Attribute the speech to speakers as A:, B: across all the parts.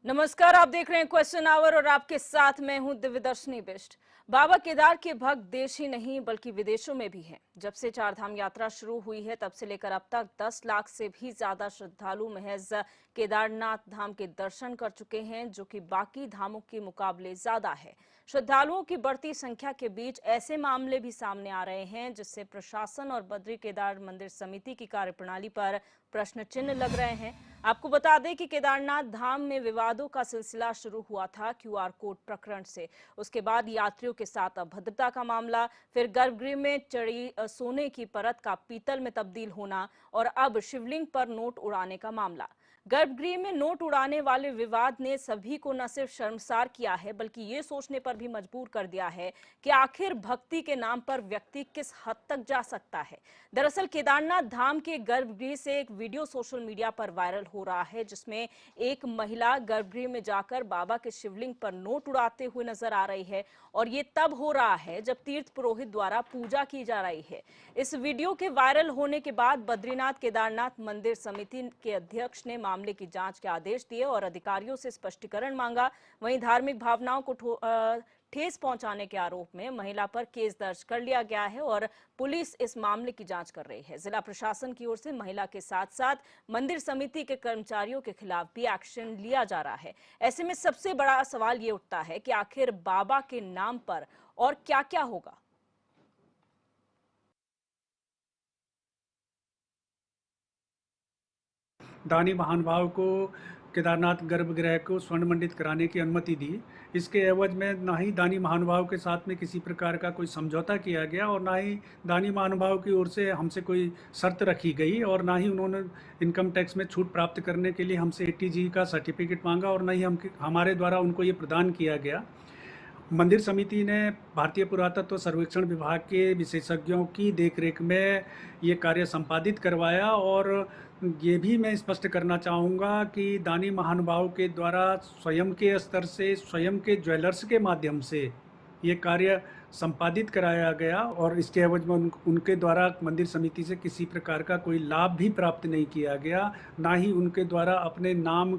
A: नमस्कार, आप देख रहे हैं क्वेश्चन आवर और आपके साथ मैं हूं दिव्यदर्शनी बिष्ट। बाबा केदार के भक्त देश ही नहीं बल्कि विदेशों में भी हैं। जब से चारधाम यात्रा शुरू हुई है तब से लेकर अब तक 10 लाख से भी ज्यादा श्रद्धालु महज केदारनाथ धाम के दर्शन कर चुके हैं, जो कि बाकी धामों के मुकाबले ज्यादा है। श्रद्धालुओं की बढ़ती संख्या के बीच ऐसे मामले भी सामने आ रहे हैं जिससे प्रशासन और बद्री केदार मंदिर समिति की कार्यप्रणाली पर प्रश्न चिन्ह लग रहे हैं। आपको बता दें कि केदारनाथ धाम में विवादों का सिलसिला शुरू हुआ था क्यूआर कोड प्रकरण से। उसके बाद यात्रियों के साथ अभद्रता का मामला, फिर गर्भगृह में चढ़ी सोने की परत का पीतल में तब्दील होना और अब शिवलिंग पर नोट उड़ाने का मामला। गर्भगृह में नोट उड़ाने वाले विवाद ने सभी को न सिर्फ शर्मसार किया है बल्कि ये सोचने पर भी मजबूर कर दिया है कि आखिर भक्ति के नाम पर व्यक्ति किस हद तक जा सकता है। दरअसल केदारनाथ धाम के गर्भगृह से एक वीडियो सोशल मीडिया पर वायरल हो रहा है जिसमें एक महिला गर्भगृह में जाकर बाबा के शिवलिंग पर नोट उड़ाते हुए नजर आ रही है और ये तब हो रहा है जब तीर्थ पुरोहित द्वारा पूजा की जा रही है। इस वीडियो के वायरल होने के बाद बद्रीनाथ केदारनाथ मंदिर समिति के अध्यक्ष ने मामले की जांच के आदेश दिए और अधिकारियों से स्पष्टीकरण मांगा। वहीं धार्मिक भावनाओं को ठेस पहुंचाने के आरोप में महिला पर केस दर्ज कर लिया गया है और पुलिस इस मामले की जांच कर रही है। जिला प्रशासन की ओर से महिला के साथ साथ मंदिर समिति के कर्मचारियों के खिलाफ भी एक्शन लिया जा रहा है। ऐसे में सबसे बड़ा सवाल ये उठता है कि आखिर बाबा के नाम पर और क्या क्या होगा।
B: दानी महानुभाव को केदारनाथ गर्भगृह को स्वर्ण मंडित कराने की अनुमति दी। इसके एवज में ना ही दानी महानुभाव के साथ में किसी प्रकार का कोई समझौता किया गया और ना ही दानी महानुभाव की ओर से हमसे कोई शर्त रखी गई और ना ही उन्होंने इनकम टैक्स में छूट प्राप्त करने के लिए हमसे एटीजी का सर्टिफिकेट मांगा और ना ही हमारे द्वारा उनको ये प्रदान किया गया। मंदिर समिति ने भारतीय पुरातत्व सर्वेक्षण विभाग के विशेषज्ञों की देखरेख में ये कार्य संपादित करवाया और ये भी मैं स्पष्ट करना चाहूँगा कि दानी महानुभाव के द्वारा स्वयं के स्तर से स्वयं के ज्वेलर्स के माध्यम से ये कार्य संपादित कराया गया और इसके एवज में उनके द्वारा मंदिर समिति से किसी प्रकार का कोई लाभ भी प्राप्त नहीं किया गया, ना ही उनके द्वारा अपने नाम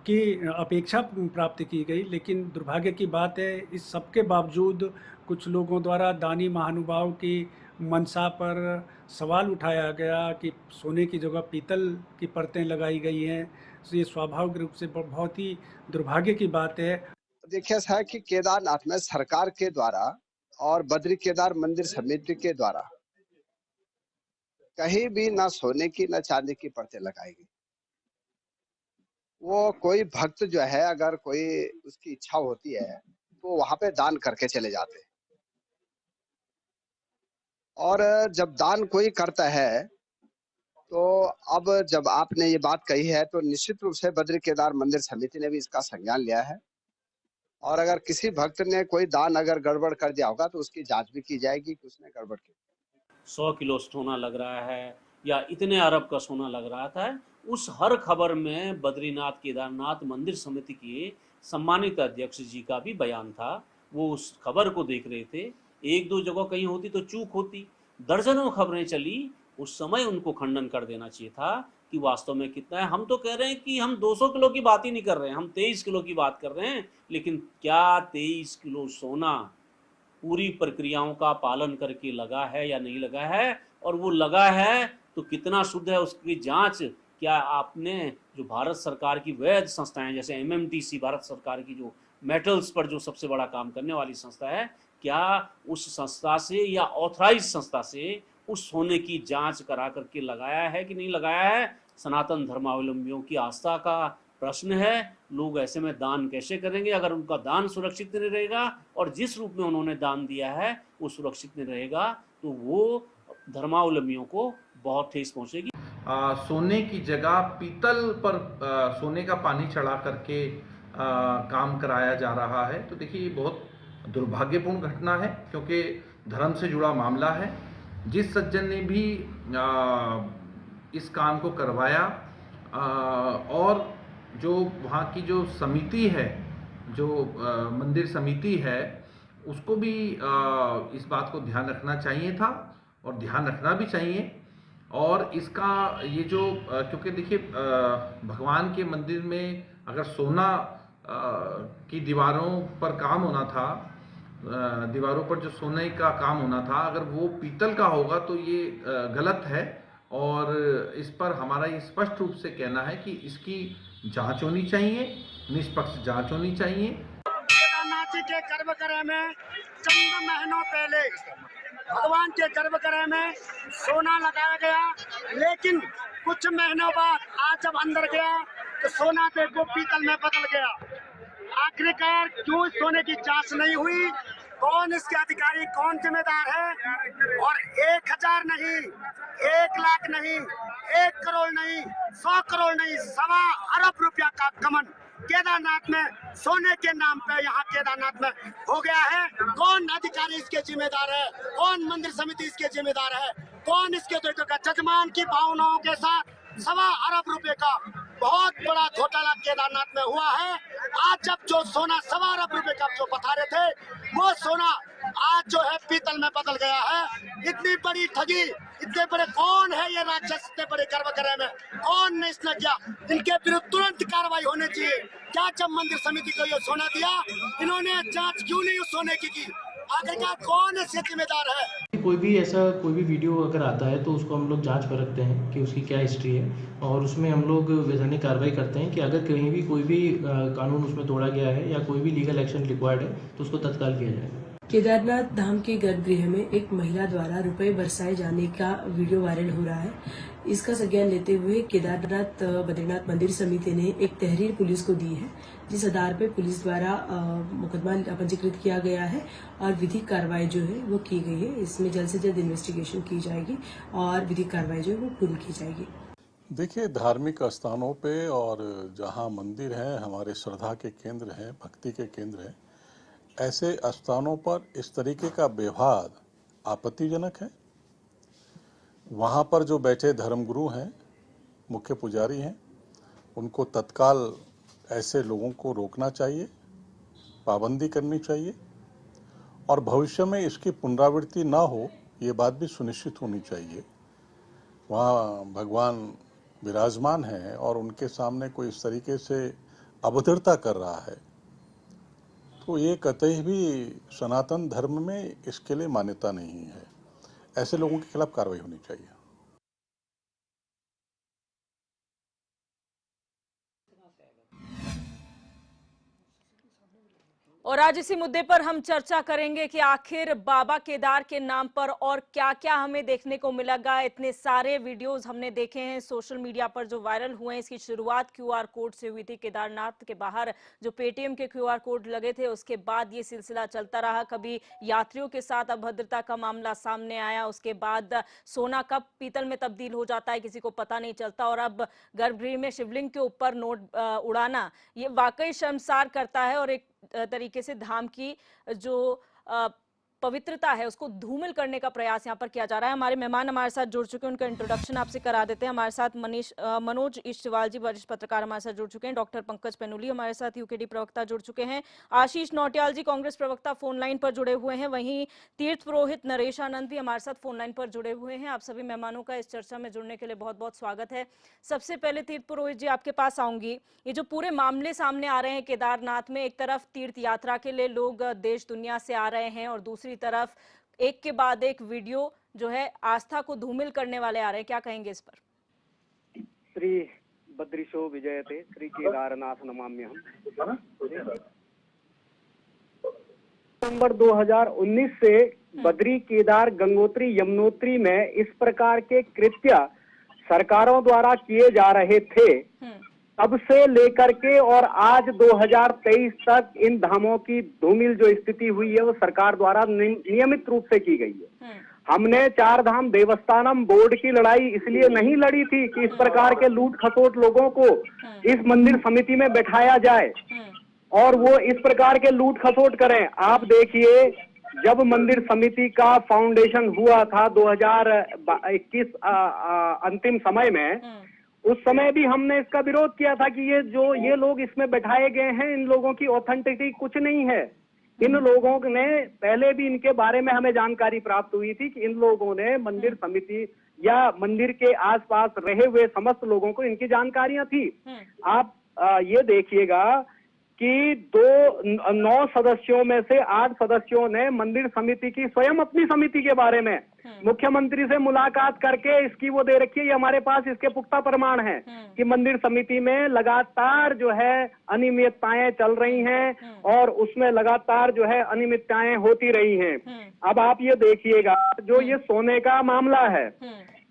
B: की अपेक्षा प्राप्त की गई। लेकिन दुर्भाग्य की बात है, इस सब के बावजूद कुछ लोगों द्वारा दानी महानुभाव की मंशा पर सवाल उठाया गया कि सोने की जगह पीतल की परतें लगाई गई हैं। तो ये स्वाभाविक रूप से बहुत ही दुर्भाग्य की बात है।
C: देखिए सर कि केदारनाथ में सरकार के द्वारा और बद्री केदार मंदिर समिति के द्वारा कहीं भी ना सोने की ना चांदी की परतें लगाई गई। वो कोई भक्त जो है अगर कोई उसकी इच्छा होती है तो वहां पे दान करके चले जाते हैं और जब दान कोई करता है तो अब जब आपने ये बात कही है तो निश्चित रूप से बद्री केदार मंदिर समिति ने भी इसका संज्ञान लिया है और अगर किसी भक्त ने कोई दान अगर गड़बड़ कर दिया होगा तो उसकी जांच भी की जाएगी कि उसने गड़बड़ की।
D: 100 किलो सोना लग रहा है या इतने अरब का सोना लग रहा था, उस हर खबर में बद्रीनाथ केदारनाथ मंदिर समिति के सम्मानित अध्यक्ष जी का भी बयान था। वो उस खबर को देख रहे थे। एक दो जगह कहीं होती तो चूक होती, दर्जनों खबरें चली, उस समय उनको खंडन कर देना चाहिए था कि वास्तव में कितना है। हम तो कह रहे हैं कि हम 200 किलो की बात ही नहीं कर रहे हैं, हम 23 किलो की बात कर रहे हैं। लेकिन क्या 23 किलो सोना पूरी प्रक्रियाओं का पालन करके लगा है या नहीं लगा है, और वो लगा है तो कितना शुद्ध है उसकी जांच क्या आपने, जो भारत सरकार की वैध संस्थाएं जैसे एमएमटीसी भारत सरकार की जो मेटल्स पर जो सबसे बड़ा काम करने वाली संस्था है, क्या उस संस्था से या ऑथराइज संस्था से उस सोने की जांच करा करके लगाया है कि नहीं लगाया है। सनातन धर्मावलंबियों की आस्था का प्रश्न है। लोग ऐसे में दान कैसे करेंगे अगर उनका दान सुरक्षित नहीं रहेगा और जिस रूप में उन्होंने दान दिया है वो सुरक्षित नहीं रहेगा तो वो धर्मावलंबियों को बहुत ठेस पहुंचेगी।
E: सोने की जगह पीतल पर सोने का पानी चढ़ा करके काम कराया जा रहा है। तो देखिए ये बहुत दुर्भाग्यपूर्ण घटना है क्योंकि धर्म से जुड़ा मामला है। जिस सज्जन ने भी इस काम को करवाया और जो वहाँ की जो समिति है, जो मंदिर समिति है, उसको भी इस बात को ध्यान रखना चाहिए था और ध्यान रखना भी चाहिए। और इसका ये जो क्योंकि देखिए भगवान के मंदिर में अगर सोना की दीवारों पर काम होना था, दीवारों पर जो सोने का काम होना था, अगर वो पीतल का होगा तो ये गलत है। और इस पर हमारा ये स्पष्ट रूप से कहना है कि इसकी जांच होनी चाहिए, निष्पक्ष जांच होनी चाहिए।
F: केदारनाथ जी के गर्भगृह में चंद महीनों पहले भगवान के गर्भगृह में सोना लगाया गया, लेकिन कुछ महीनों बाद आज जब अंदर गया तो सोना देखो पीतल में बदल गया। आखिरकार क्यों सोने की जांच नहीं हुई? कौन इसके अधिकारी, कौन जिम्मेदार है? और 1000 नहीं, 1 लाख नहीं, 1 करोड़ नहीं, 100 करोड़ नहीं, 1.25 अरब रुपया का गमन केदारनाथ में सोने के नाम पे यहाँ केदारनाथ में हो गया है। कौन अधिकारी इसके जिम्मेदार है? कौन मंदिर समिति इसके जिम्मेदार है? कौन इसके का जजमान की भावनाओं के साथ 1.25 अरब रुपए का बहुत बड़ा घोटाला केदारनाथ में हुआ है। आज जब जो सोना 1.25 अरब रुपए का जो बता रहे थे, वो सोना आज जो है पीतल में बदल गया है। इतनी बड़ी ठगी, इतने बड़े कौन है ये राक्षस? इतने बड़े गर्भगृह में कौन ने इसने किया? इनके विरुद्ध तुरंत कार्रवाई होनी चाहिए। क्या जब मंदिर समिति को ये सोना दिया, इन्होंने जांच क्यों नहीं उस सोने की? आखिरकार कौन इसके जिम्मेदार है?
G: कोई भी वीडियो अगर आता है तो उसको हम लोग जांच परखते हैं कि उसकी क्या हिस्ट्री है, और उसमें हम लोग वैधानिक कार्रवाई करते हैं कि अगर कहीं भी कोई भी कानून उसमें तोड़ा गया है या कोई भी लीगल एक्शन रिक्वायर्ड है तो उसको तत्काल किया जाए।
H: केदारनाथ धाम के गर्भगृह में एक महिला द्वारा रुपए बरसाए जाने का वीडियो वायरल हो रहा है। इसका संज्ञान लेते हुए केदारनाथ बद्रीनाथ मंदिर समिति ने एक तहरीर पुलिस को दी है, जिस आधार पर पुलिस द्वारा मुकदमा पंजीकृत किया गया है और विधिक कार्रवाई जो है वो की गई है। इसमें जल्द से जल्द इन्वेस्टिगेशन की जाएगी और विधिक कार्रवाई जो है वो पूर्ण की जाएगी।
I: देखिए, धार्मिक स्थानों पे और जहाँ मंदिर हैं, हमारे श्रद्धा के केंद्र हैं, भक्ति के केंद्र हैं, ऐसे स्थानों पर इस तरीके का व्यवहार आपत्तिजनक है। वहाँ पर जो बैठे धर्मगुरु हैं, मुख्य पुजारी हैं, उनको तत्काल ऐसे लोगों को रोकना चाहिए, पाबंदी करनी चाहिए, और भविष्य में इसकी पुनरावृत्ति ना हो ये बात भी सुनिश्चित होनी चाहिए। वहाँ भगवान विराजमान हैं और उनके सामने कोई इस तरीके से अभद्रता कर रहा है तो ये कतई भी सनातन धर्म में इसके लिए मान्यता नहीं है। ऐसे लोगों के खिलाफ कार्रवाई होनी चाहिए।
A: और आज इसी मुद्दे पर हम चर्चा करेंगे कि आखिर बाबा केदार के नाम पर और क्या-क्या हमें देखने को मिलेगा। इतने सारे वीडियोस हमने देखे हैं सोशल मीडिया पर जो वायरल हुए हैं। इसकी शुरुआत क्यूआर कोड से हुई थी। केदारनाथ के बाहर जो पेटीएम के क्यूआर कोड लगे थे, उसके बाद ये सिलसिला चलता रहा। कभी यात्रियों के साथ अभद्रता का मामला सामने आया, उसके बाद सोना कब पीतल में तब्दील हो जाता है किसी को पता नहीं चलता, और अब गर्भगृह में शिवलिंग के ऊपर नोट उड़ाना, ये वाकई शर्मसार करता है और एक तरीके से धाम की जो पवित्रता है उसको धूमिल करने का प्रयास यहाँ पर किया जा रहा है। हमारे मेहमान हमारे साथ जुड़ चुके हैं, उनका इंट्रोडक्शन आपसे करा देते हैं। हमारे साथ मनोज ईश्टवाल जी, वरिष्ठ पत्रकार हमारे साथ जुड़ चुके हैं। डॉक्टर पंकज पेनुली हमारे साथ यूकेडी प्रवक्ता जुड़ चुके हैं। आशीष नौटियाल जी, कांग्रेस प्रवक्ता, फोन लाइन पर जुड़े हुए हैं। वहीं तीर्थ पुरोहित नरेश आनंद भी हमारे साथ फोन लाइन पर जुड़े हुए हैं। आप सभी मेहमानों का इस चर्चा में जुड़ने के लिए बहुत बहुत स्वागत है। सबसे पहले तीर्थ पुरोहित जी आपके पास आऊंगी। ये जो पूरे मामले सामने आ रहे हैं केदारनाथ में, एक तरफ तीर्थ यात्रा के लिए लोग देश दुनिया से आ रहे हैं और दूसरी तरफ एक के बाद एक वीडियो जो है आस्था को धूमिल करने वाले आ रहे हैं, क्या कहेंगे इस पर?
F: श्री बद्रीशो विजयते श्री केदारनाथ नमाम्यहम्। नवंबर 2019 से बद्री, केदार, गंगोत्री, यमुनोत्री में इस प्रकार के कृत्य सरकारों द्वारा किए जा रहे थे। तब से लेकर के और आज 2023 तक इन धामों की धूमिल जो स्थिति हुई है वो सरकार द्वारा नियमित रूप से की गई है। हमने चार धाम देवस्थानम बोर्ड की लड़ाई इसलिए नहीं लड़ी थी कि इस प्रकार के लूट खसोट लोगों को इस मंदिर समिति में बैठाया जाए और वो इस प्रकार के लूट खसोट करें। आप देखिए, जब मंदिर समिति का फाउंडेशन हुआ था 2021 अंतिम समय में, उस समय भी हमने इसका विरोध किया था कि ये लोग इसमें बैठाए गए हैं, इन लोगों की ऑथेंटिसिटी कुछ नहीं है। इन लोगों ने पहले भी इनके बारे में हमें जानकारी प्राप्त हुई थी कि इन लोगों ने मंदिर समिति या मंदिर के आसपास रहे हुए समस्त लोगों को इनकी जानकारियां थी। आप ये देखिएगा कि 9 सदस्यों में से 8 सदस्यों ने मंदिर समिति की स्वयं अपनी समिति के बारे में मुख्यमंत्री से मुलाकात करके इसकी वो दे रखी है। ये हमारे पास इसके पुख्ता प्रमाण हैं कि मंदिर समिति में लगातार जो है अनियमितताएं चल रही हैं और उसमें लगातार जो है अनियमितताएं होती रही हैं। अब आप ये देखिएगा, जो ये सोने का मामला है,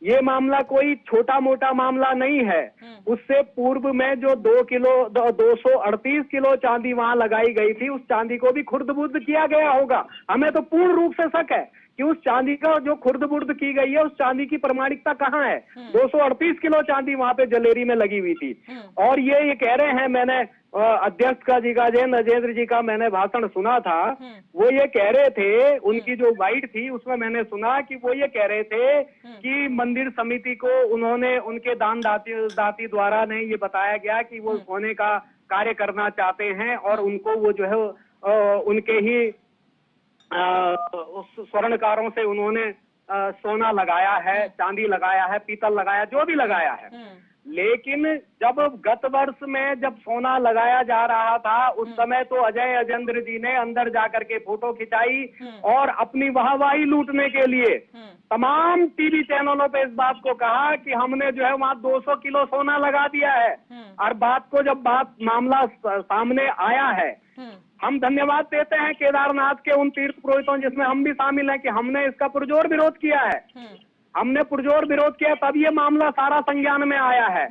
F: ये मामला कोई छोटा मोटा मामला नहीं है। उससे पूर्व में जो 238 किलो चांदी वहां लगाई गई थी, उस चांदी को भी खुर्द-बुर्द किया गया होगा। हमें तो पूर्ण रूप से शक है कि उस चांदी का जो खुर्द-बुर्द की गई है, उस चांदी की प्रमाणिकता कहाँ है। 238 किलो चांदी वहां पे जलेरी में लगी हुई थी। और ये कह रहे हैं, मैंने अध्यक्ष का जी का अजेंद्र जी का मैंने भाषण सुना था, वो ये कह रहे थे, उनकी जो बाइट थी उसमें मैंने सुना कि वो ये कह रहे थे कि मंदिर समिति को उन्होंने उनके दान दाती द्वारा ने ये बताया गया कि वो सोने का कार्य करना चाहते हैं और उनको वो जो है उनके ही उस स्वर्णकारों से उन्होंने सोना लगाया है, चांदी लगाया है, पीतल लगाया, जो भी लगाया है। लेकिन जब गत वर्ष में जब सोना लगाया जा रहा था, उस समय तो अजेंद्र जी ने अंदर जाकर के फोटो खिंचाई और अपनी वाहवाही लूटने के लिए तमाम टीवी चैनलों पे इस बात को कहा कि हमने जो है वहां 200 किलो सोना लगा दिया है। और जब मामला सामने आया है, हम धन्यवाद देते हैं केदारनाथ के उन तीर्थ पुरोहितों जिसमें हम भी शामिल हैं कि हमने इसका पुरजोर विरोध किया है। हमने पुरजोर विरोध किया, तब ये मामला सारा संज्ञान में आया है।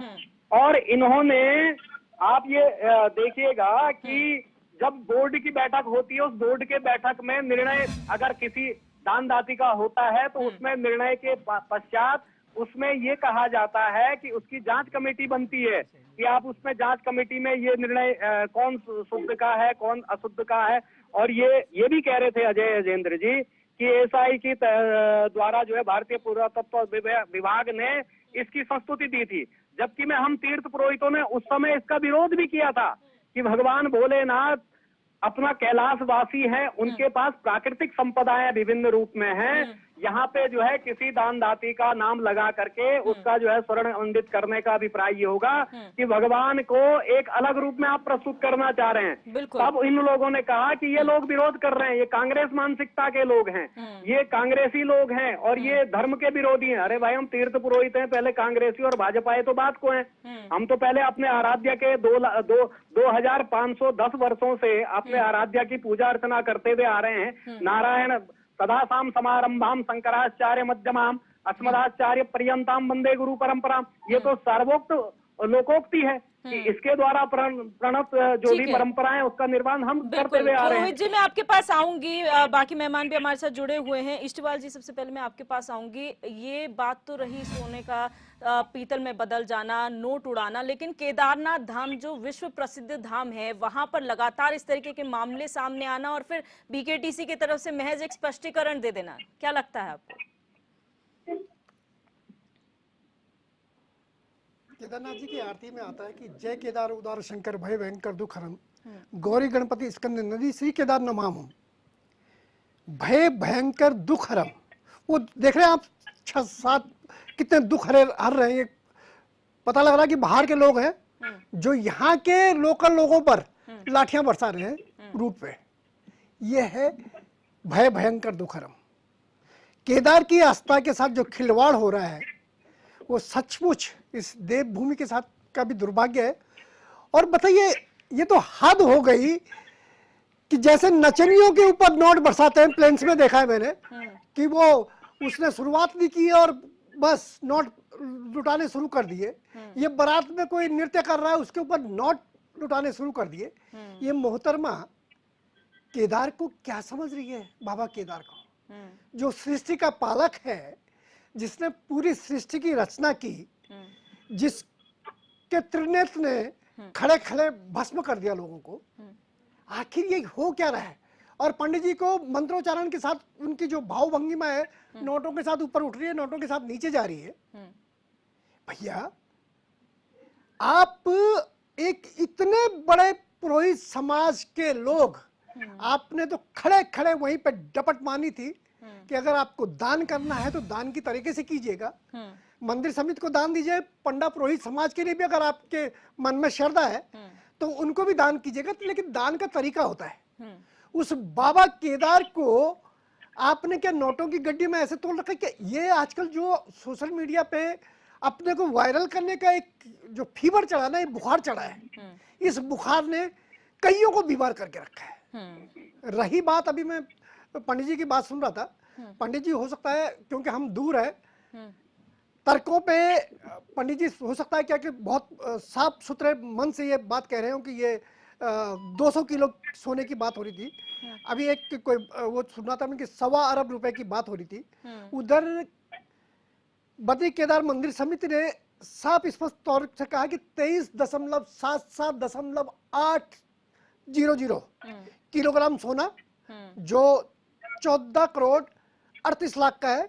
F: और इन्होंने, आप ये देखिएगा कि जब बोर्ड की बैठक होती है, उस बोर्ड के बैठक में निर्णय अगर किसी दानदाती का होता है तो उसमें निर्णय के पश्चात उसमें ये कहा जाता है कि उसकी जांच कमेटी बनती है कि आप उसमें जांच कमेटी में ये निर्णय कौन शुद्ध का है, कौन अशुद्ध का है। और ये भी कह रहे थे अजेंद्र जी कि एसआई की द्वारा जो है भारतीय पुरातत्व विभाग ने इसकी संस्तुति दी थी, जबकि हम तीर्थ पुरोहितों ने उस समय इसका विरोध भी किया था कि भगवान भोलेनाथ अपना कैलाशवासी हैं, उनके पास प्राकृतिक संपदाएं विभिन्न रूप में हैं। यहाँ पे जो है किसी दानदाती का नाम लगा करके उसका जो है स्वर्ण मंडित करने का अभिप्राय ये होगा कि भगवान को एक अलग रूप में आप प्रस्तुत करना चाह रहे हैं। तब इन लोगों ने कहा कि ये लोग विरोध कर रहे हैं, ये कांग्रेस मानसिकता के लोग हैं, ये कांग्रेसी लोग हैं और ये धर्म के विरोधी हैं। अरे भाई, हम तीर्थ पुरोहित हैं, पहले कांग्रेसी और भाजपाई तो बात को हैं। हम तो पहले अपने आराध्य के 2510 वर्षों से अपने आराध्य की पूजा अर्चना करते हुए आ रहे हैं। नारायण सदा साम समारंभाम शंकराचार्य मध्यमाम अस्मदाचार्य पर्यंताम वंदे गुरु परंपरा। ये तो सर्वोक्त लोकोक्ति है कि इसके द्वारा प्रणत जो भी परंपरा है उसका निर्माण हम करते हुए आ रहे हैं।
A: रोहित जी, मैं आपके पास आऊंगी, बाकी मेहमान भी हमारे साथ जुड़े हुए हैं। इष्टपाल जी, सबसे पहले मैं आपके पास आऊंगी। ये बात तो रही सोने का पीतल में बदल जाना, नोट उड़ाना, लेकिन केदारनाथ धाम जो विश्व प्रसिद्ध धाम है, वहां पर लगातार इस तरीके के मामले सामने आना और फिर बीकेटीसी की तरफ से महज एक स्पष्टीकरण दे देना, क्या लगता है आपको?
J: केदारनाथ जी की आरती में आता है कि जय केदार उदार शंकर भय भयंकर दुख हरम गौरी गणपति स्कंद नदी श्री केदार नमाम भय भयंकर दुख हरम। वो देख रहे हैं आप 6-7 कितने दुख हर रहे हैं। पता लग रहा है कि बाहर के लोग हैं जो यहाँ के लोकल लोगों पर लाठियां बरसा रहे हैं रूट पे। ये है भय भयंकर दुख हरम। केदार की आस्था के साथ जो खिलवाड़ हो रहा है वो सचमुच इस देवभूमि के साथ का भी दुर्भाग्य है। और बताइए, ये तो हद हो गई कि जैसे नचनियों के ऊपर नोट बरसाते हैं, प्लेन्स में देखा है मैंने कि वो उसने शुरुआत नहीं की और बस नोट लुटाने शुरू कर दिए। ये बारात में कोई नृत्य कर रहा है, उसके ऊपर नोट लुटाने शुरू कर दिए। ये मोहतरमा केदार को क्या समझ रही है? बाबा केदार को, जो सृष्टि का पालक है, जिसने पूरी सृष्टि की रचना की, जिसके त्रिनेत्र ने खड़े खड़े भस्म कर दिया लोगों को, आखिर ये हो क्या रहा है? और पंडित जी को मंत्रोच्चारण के साथ उनकी जो भाव भंगिमा है, नोटों के साथ ऊपर उठ रही है, नोटों के साथ नीचे जा रही है। भैया, आप एक इतने बड़े पुरोहित समाज के लोग, आपने तो खड़े खड़े वहीं पे डपट मानी थी कि अगर आपको दान करना है तो दान की तरीके से कीजिएगा। मंदिर समिति को दान दीजिए, पंडा पुरोहित समाज के लिए भी अगर आपके मन में श्रद्धा है तो उनको भी दान कीजिएगा, तो लेकिन दान का तरीका होता है। उस बाबा केदार को आपने क्या नोटों की गड्डी में ऐसे तोड़ रखा है कि ये आजकल जो सोशल मीडिया पे अपने को वायरल करने का एक जो फीवर चढ़ा ना, ये बुखार चढ़ा है, इस बुखार ने कईयों को बीमार करके रखा है। रही बात, अभी मैं पंडित जी की बात सुन रहा था, पंडित जी हो सकता है क्योंकि हम दूर है तर्कों पे, पंडित जी हो सकता है क्या कि बहुत साफ सुथरे मन से ये बात कह रहे हो कि ये 200 किलो सोने की बात हो रही थी। अभी एक कोई वो सुना था कि 1.25 अरब रुपए की बात हो रही थी। उधर बद्री केदार मंदिर समिति ने साफ स्पष्ट तौर से कहा कि 23.77,800 किलोग्राम सोना, जो 14 करोड़ 38 लाख का है,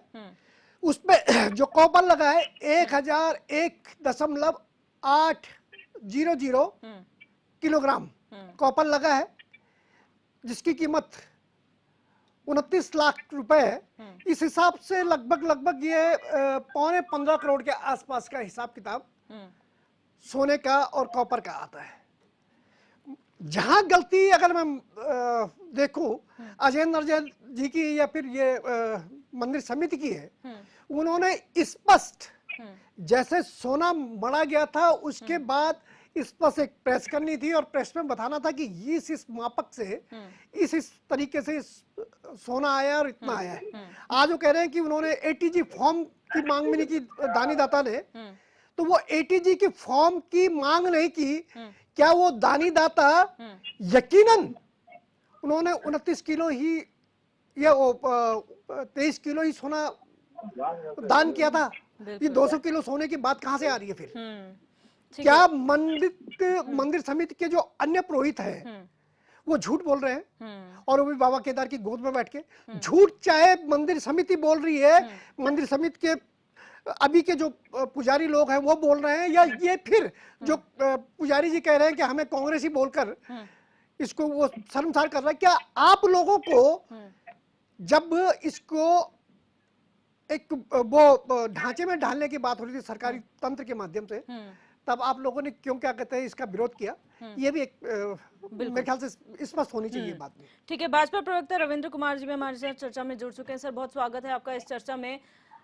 J: उसपे जो कॉपर लगा है 1001.800 किलोग्राम कॉपर लगा है, जिसकी कीमत 29 लाख रुपए है। इस हिसाब से लगभग ये 15 करोड़ के आसपास का हिसाब किताब सोने का और कॉपर का आता है। जहां गलती अगर मैं देखूं अजय नरजन जी की या फिर ये मंदिर समिति की है, उन्होंने स्पष्ट जैसे सोना मढ़ा गया था उसके बाद स्पष्ट एक प्रेस करनी थी और प्रेस में बताना था कि इस मापक से इस तरीके से सोना आया और इतना आया है। आज वो कह रहे हैं कि उन्होंने एटीजी फॉर्म की मांग में नहीं की दानी दाता ने, तो वो एटीजी की फॉर्म की मांग नहीं की, क्या वो दानी दाता यकीनन उन्होंने 29 किलो ही या 23 किलो ही सोना दान किया था? ये 200 किलो सोने की बात कहां से आ रही है फिर? क्या मंदिर समिति के जो अन्य पुरोहित हैं वो झूठ बोल रहे हैं? और वो भी बाबा केदार की गोद में बैठ के झूठ, चाहे मंदिर समिति बोल रही है, मंदिर समिति के अभी के जो पुजारी लोग हैं वो बोल रहे हैं, या ये फिर जो पुजारी जी कह रहे हैं कि हमें कांग्रेसी बोलकर इसको वो शर्मसार कर रहा है? क्या आप लोगों को जब इसको एक वो ढांचे में ढालने की बात हो रही थी सरकारी तंत्र के माध्यम से, तब आप लोगों ने क्यों क्या कहते हैं इसका विरोध किया? ये भी एक मेरे ख्याल से स्पष्ट होनी चाहिए बात में।
A: ठीक है, भाजपा प्रवक्ता रविंद्र कुमार जी भी हमारे साथ चर्चा में जुड़ चुके हैं। सर, बहुत स्वागत है आपका इस चर्चा में।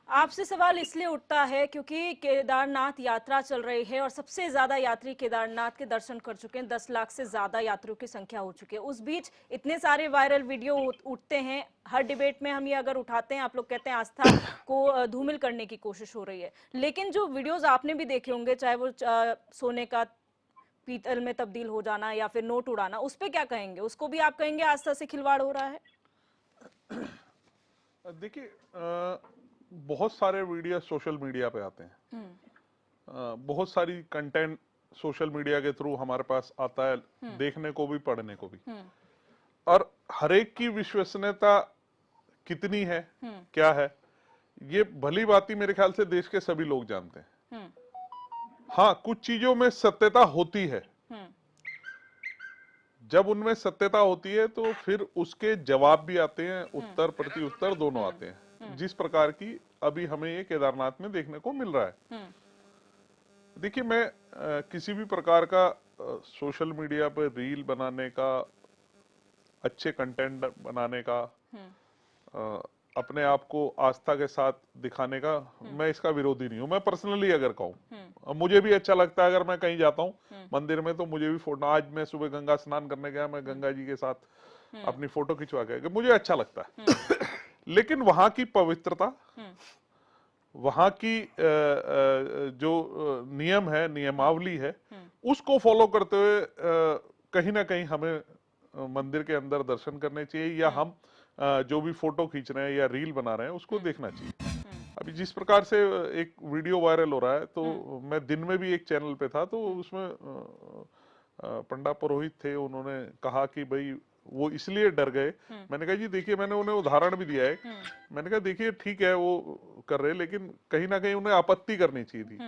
A: आपसे सवाल इसलिए उठता है क्योंकि केदारनाथ यात्रा चल रही है और सबसे ज्यादा यात्री केदारनाथ के दर्शन कर चुके हैं। 10 लाख से ज्यादा यात्रियों की संख्या हो चुकी है। उस बीच इतने सारे वायरल वीडियो उठते हैं, हर डिबेट में हम ये अगर उठाते हैं, आप लोग कहते हैं आस्था को धूमिल करने की कोशिश हो रही है। लेकिन जो वीडियोज आपने भी देखे होंगे, चाहे वो सोने का पीतल में तब्दील हो जाना या फिर नोट उड़ाना, उस पर क्या कहेंगे? उसको भी आप कहेंगे आस्था से खिलवाड़ हो रहा है?
K: देखिए, बहुत सारे वीडियो सोशल मीडिया पे आते हैं, बहुत सारी कंटेंट सोशल मीडिया के थ्रू हमारे पास आता है, देखने को भी पढ़ने को भी, और हर एक की विश्वसनीयता कितनी है, क्या है, ये भली बात मेरे ख्याल से देश के सभी लोग जानते हैं। हाँ, कुछ चीजों में सत्यता होती है, जब उनमें सत्यता होती है तो फिर उसके जवाब भी आते हैं, उत्तर प्रति उत्तर दोनों आते हैं, जिस प्रकार की अभी हमें ये केदारनाथ में देखने को मिल रहा है। देखिए, मैं किसी भी प्रकार का सोशल मीडिया पर रील बनाने का, अच्छे कंटेंट बनाने का, अपने आप को आस्था के साथ दिखाने का, मैं इसका विरोधी नहीं हूं। मैं पर्सनली अगर कहूं, मुझे भी अच्छा लगता है, अगर मैं कहीं जाता हूं मंदिर में तो मुझे भी फोटो, आज मैं सुबह गंगा स्नान करने गया, मैं गंगा जी के साथ अपनी फोटो खिंचवा के, मुझे अच्छा लगता है। लेकिन वहां की पवित्रता, वहां की जो नियम है, नियमावली है, उसको फॉलो करते हुए कहीं ना कहीं हमें मंदिर के अंदर दर्शन करने चाहिए, या हम जो भी फोटो खींच रहे हैं या रील बना रहे हैं उसको देखना चाहिए। अभी जिस प्रकार से एक वीडियो वायरल हो रहा है, तो मैं दिन में भी एक चैनल पे था, तो उसमें पंडा पुरोहित थे, उन्होंने कहा कि भाई वो इसलिए डर गए। मैंने कहा जी देखिए, मैंने उन्हें उदाहरण भी दिया है, मैंने कहा देखिए ठीक है वो कर रहे, लेकिन कहीं ना कहीं उन्हें आपत्ति करनी चाहिए थी।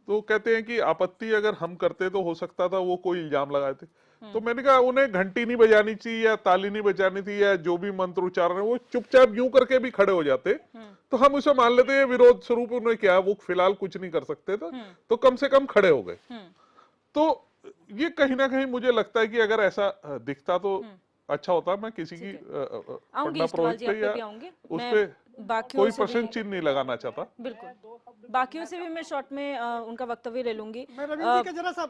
K: तो कहते हैं कि आपत्ति अगर हम करते तो हो सकता था वो कोई इल्जाम लगाए थे। तो मैंने कहा उन्हें घंटी नहीं बजानी चाहिए या ताली नहीं बजानी थी, या जो भी मंत्र उच्चारण है वो चुपचाप यूं करके भी खड़े हो जाते, तो हम उसे मान लेते हैं विरोध स्वरूप उन्हें क्या, वो फिलहाल कुछ नहीं कर सकते थे, तो कम से कम खड़े हो गए। तो ये कहीं ना कहीं मुझे लगता है कि अगर ऐसा दिखता तो अच्छा होता। मैं किसी की
A: आऊंगी
K: पढ़ना
A: इस्तेमाल
K: पुरोहित
A: जी,
K: पे
A: आप पे
K: या
A: भी आऊंगी।
K: उस
A: मैं
K: पे
A: बाकियों
K: कोई
A: से भी
K: प्रश्न चिन्ह नहीं लगाना चाहता।
A: बिल्कुल बाकियों से भी मैं शॉर्ट में उनका वक्तव्य ले लूंगी।
J: मैं रविंद्र जी का जरा सा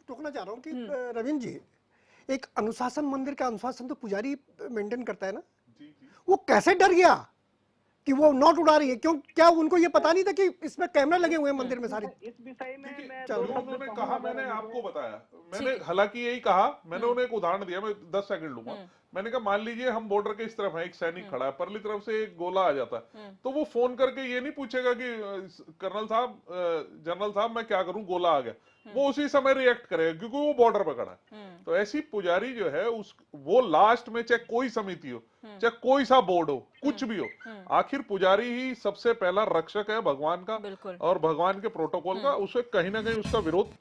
J: टोकना चाह रहा हूँ कि रविंद्र जी, एक अनुशासन, मंदिर का अनुशासन तो पुजारी मेंटेन करता है ना, वो कैसे डर गया कि वो नोट उड़ा रही है? क्यों, क्या उनको ये पता नहीं था कि इसमें कैमरा लगे हुए हैं मंदिर में सारे?
F: इस विषय में मैं
K: जो उन्होंने कहा मैंने आपको बताया। मैंने हालांकि यही कहा, मैंने उन्हें एक उदाहरण दिया, मैं 10 सेकंड लूंगा। मैंने कहा मान लीजिए हम बॉर्डर के इस तरफ है, एक सैनिक खड़ा है, परली तरफ से एक गोला आ जाता है, तो वो फोन करके ये नहीं पूछेगा कि कर्नल साहब, जनरल साहब मैं क्या करूं, गोला आ गया। वो उसी समय रिएक्ट करेगा क्योंकि वो बॉर्डर पर खड़ा है। तो ऐसी पुजारी जो है वो लास्ट में चाहे कोई समिति हो, चाहे कोई सा बोर्ड हो, कुछ भी हो, आखिर पुजारी ही सबसे पहला रक्षक है भगवान का और भगवान के प्रोटोकॉल का। उसे कहीं ना कहीं उसका विरोध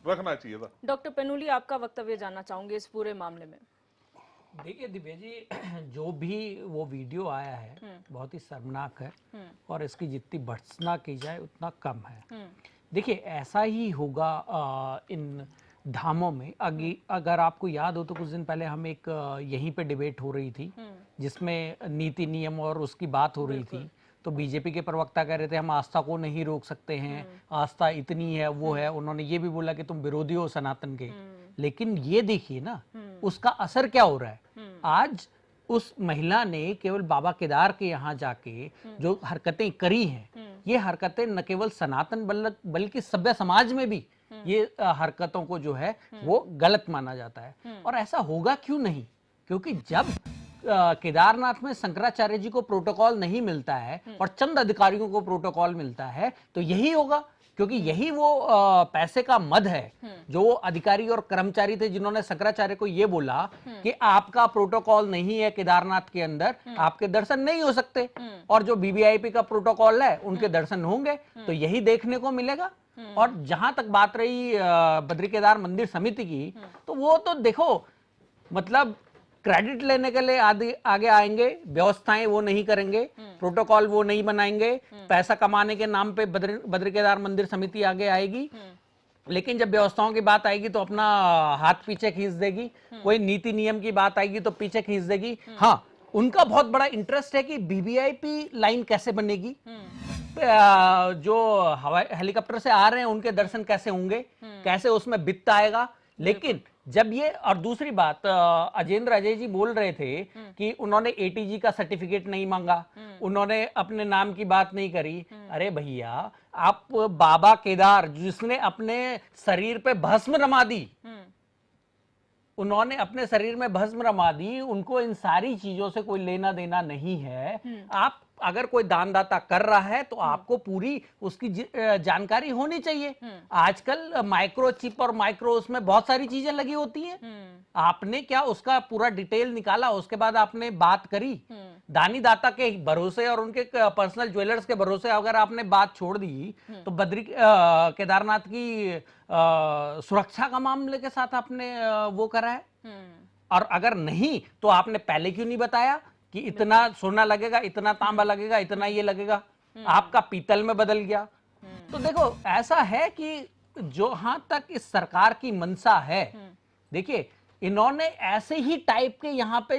K: रखना चाहिए था।
A: डॉक्टर पेनुली, आपका वक्तव्य जानना चाहूंगे इस पूरे मामले में।
L: देखिए दिव्या जी, जो भी वो वीडियो आया है बहुत ही शर्मनाक है और इसकी जितनी भर्त्सना की जाए उतना कम है। देखिए ऐसा ही होगा इन धामों में। अगर आपको याद हो तो कुछ दिन पहले हम एक यहीं पे डिबेट हो रही थी जिसमें नीति नियम और उसकी बात हो रही थी। तो बीजेपी के प्रवक्ता कह रहे थे हम आस्था को नहीं रोक सकते हैं, आस्था इतनी है वो है। उन्होंने ये भी बोला कि तुम विरोधी हो सनातन के। लेकिन ये देखिए ना उसका असर क्या हो रहा है। आज उस महिला ने केवल बाबा केदार के यहाँ जाके जो हरकतें करी हैं, ये हरकतें न केवल सनातन बल्कि सभ्य समाज में भी ये हरकतों को जो है वो गलत माना जाता है। और ऐसा होगा क्यों नहीं, क्योंकि जब केदारनाथ में शंकराचार्य जी को प्रोटोकॉल नहीं मिलता है और चंद अधिकारियों को प्रोटोकॉल मिलता है तो यही होगा, क्योंकि यही वो पैसे का मद है। जो अधिकारी और कर्मचारी थे जिन्होंने शंकराचार्य को ये बोला कि आपका प्रोटोकॉल नहीं है केदारनाथ के अंदर, आपके दर्शन नहीं हो सकते, और जो वीवीआईपी का प्रोटोकॉल है उनके दर्शन होंगे, तो यही देखने को मिलेगा। और जहां तक बात रही बद्री केदार मंदिर समिति की, तो वो तो देखो मतलब क्रेडिट लेने के लिए आगे आएंगे, व्यवस्थाएं वो नहीं करेंगे, प्रोटोकॉल वो नहीं बनाएंगे, पैसा कमाने के नाम पे बद्री केदार मंदिर समिति आगे आएगी। लेकिन जब व्यवस्थाओं की बात आएगी तो अपना हाथ पीछे खींच देगी, कोई नीति नियम की बात आएगी तो पीछे खींच देगी। हाँ, उनका बहुत बड़ा इंटरेस्ट है कि वीवीआईपी लाइन कैसे बनेगी, जो हवाई हेलीकॉप्टर से आ रहे हैं उनके दर्शन कैसे होंगे, कैसे उसमें वित्त आएगा। लेकिन जब ये, और दूसरी बात अजेंद्र अजय जी बोल रहे थे कि उन्होंने एटीजी का सर्टिफिकेट नहीं मांगा, उन्होंने अपने नाम की बात नहीं करी। अरे भैया, आप बाबा केदार जिसने अपने शरीर पे भस्म रमा दी, उन्होंने अपने शरीर में भस्म रमा दी, उनको इन सारी चीजों से कोई लेना देना नहीं है। आप अगर कोई दानदाता कर रहा है तो आपको पूरी उसकी जानकारी होनी चाहिए। आजकल माइक्रोचिप और माइक्रो उसमें बहुत सारी चीजें लगी होती हैं। आपने क्या उसका पूरा डिटेल निकाला, उसके बाद आपने बात करी? दानी दाता के भरोसे और उनके पर्सनल ज्वेलर्स के भरोसे अगर आपने बात छोड़ दी तो बद्री केदारनाथ की सुरक्षा का मामले के साथ आपने वो करा है। और अगर नहीं तो आपने पहले क्यों नहीं बताया कि इतना सोना लगेगा, इतना तांबा लगेगा, इतना ये लगेगा, आपका पीतल में बदल गया। तो देखो ऐसा है कि जहां तक इस सरकार की मंशा है, देखिए इन्होंने ऐसे ही टाइप के यहाँ पे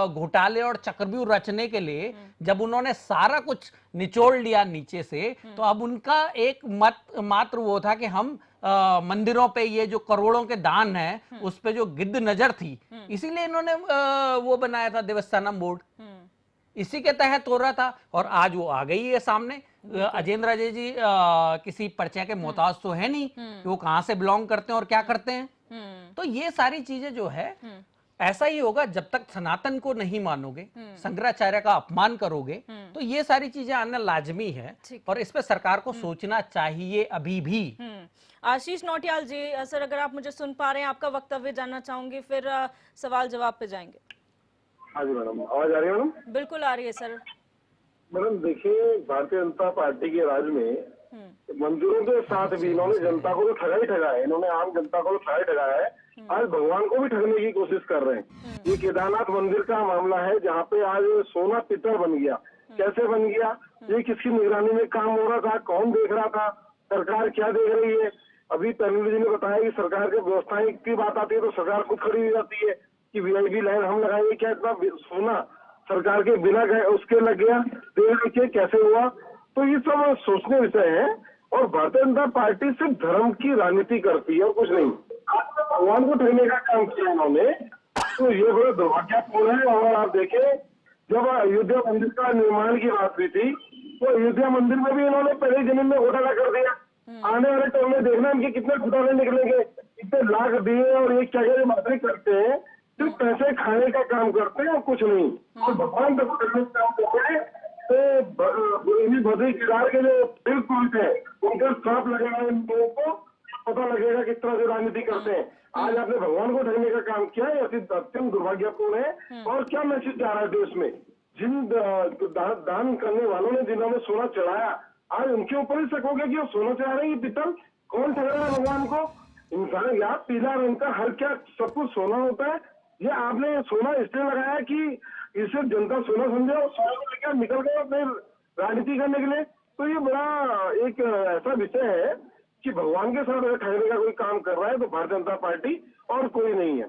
L: घोटाले और चक्रव्यूह रचने के लिए जब उन्होंने सारा कुछ निचोड़ लिया नीचे से, तो अब उनका एक मात्र वो था कि हम मंदिरों पे ये जो करोड़ों के दान है उस पे जो गिद्ध नजर थी, इसीलिए इन्होंने वो बनाया था देवस्थानम बोर्ड, इसी के तहत हो रहा था। और आज वो आ गई है सामने। अजेंद्र अजय जी किसी परिचय के मोहताज तो है नहीं कि वो कहां से बिलोंग करते हैं और क्या करते हैं। तो ये सारी चीजें जो है ऐसा ही होगा, जब तक सनातन को नहीं मानोगे, शंकराचार्य का अपमान करोगे, तो ये सारी चीजें आना लाजमी है। और इस पे सरकार को सोचना चाहिए अभी भी।
A: आशीष नौटियाल जी, सर अगर आप मुझे सुन पा रहे हैं, आपका वक्तव्य जानना चाहूंगी, फिर सवाल जवाब पे जाएंगे।
M: हाँ जी मैडम, आवाज आ रही है मैडम?
A: बिल्कुल आ रही है सर।
M: मैडम देखिए, भारतीय जनता पार्टी के राज में मंदिरों के साथ भी इन्होंने जनता को तो ठगा ही ठगा है, इन्होंने आम जनता को तो ठगाया है, आज भगवान को भी ठगने की कोशिश कर रहे हैं। ये केदारनाथ मंदिर का मामला है जहाँ पे आज सोना पीतल बन गया। कैसे बन गया? ये किसकी निगरानी में काम हो रहा था? कौन देख रहा था? सरकार क्या देख रही है? अभी तरुण जी ने बताया कि सरकार की व्यवस्थाएं की बात आती है तो सरकार खुद खड़ी हो जाती है कि वीआईपी लाइन हम लगाएंगे। क्या इतना सोना सरकार के बिना उसके लग गया, देख के कैसे हुआ? तो ये सब सोचने विषय है। और भारतीय जनता पार्टी सिर्फ धर्म की राजनीति करती है और कुछ नहीं। भगवान को ठगने का काम किया इन्होंने, तो ये बड़ा दुर्भाग्यपूर्ण है। और आप देखें, जब अयोध्या मंदिर का निर्माण की बात हुई थी तो अयोध्या मंदिर में भी इन्होंने पहले जमीन में घोटाला कर दिया। आने वाले टाइम में देखना इनके कितने घोटाले निकलेंगे। इतने लाख दिए और ये क्या क्या बातें करते हैं, सिर्फ पैसे खाने का काम करते हैं और कुछ नहीं। और भगवान तक करने का काम करते हैं। तो इन्हीं बद्री केदार के जो दिल पॉइंट है उनका साफ लगेगा, इन लोगों को पता लगेगा किस तरह से राजनीति करते हैं। आज आपने भगवान को ठगने का काम किया है, अत्यंत दुर्भाग्यपूर्ण है। और क्या मैसेज जा रहा है देश में? जिन दान करने वालों ने, जिन्होंने सोना चढ़ाया, आज उनके ऊपर ही शक हो गया कि वो सोना चढ़ा रहे हैं, पीतल कौन ठग रहा है भगवान को? इंसान यार पीला रंग का हर क्या सब कुछ सोना होता है? ये आपने सोना इसलिए लगाया कि इसे जनता सोना समझे और सोना को लेकर निकल गए अपने राजनीति करने के लिए। तो ये बड़ा एक ऐसा विषय है कि भगवान के साथ अगर ठगने का कोई काम कर रहा है तो भारतीय जनता पार्टी और कोई नहीं है।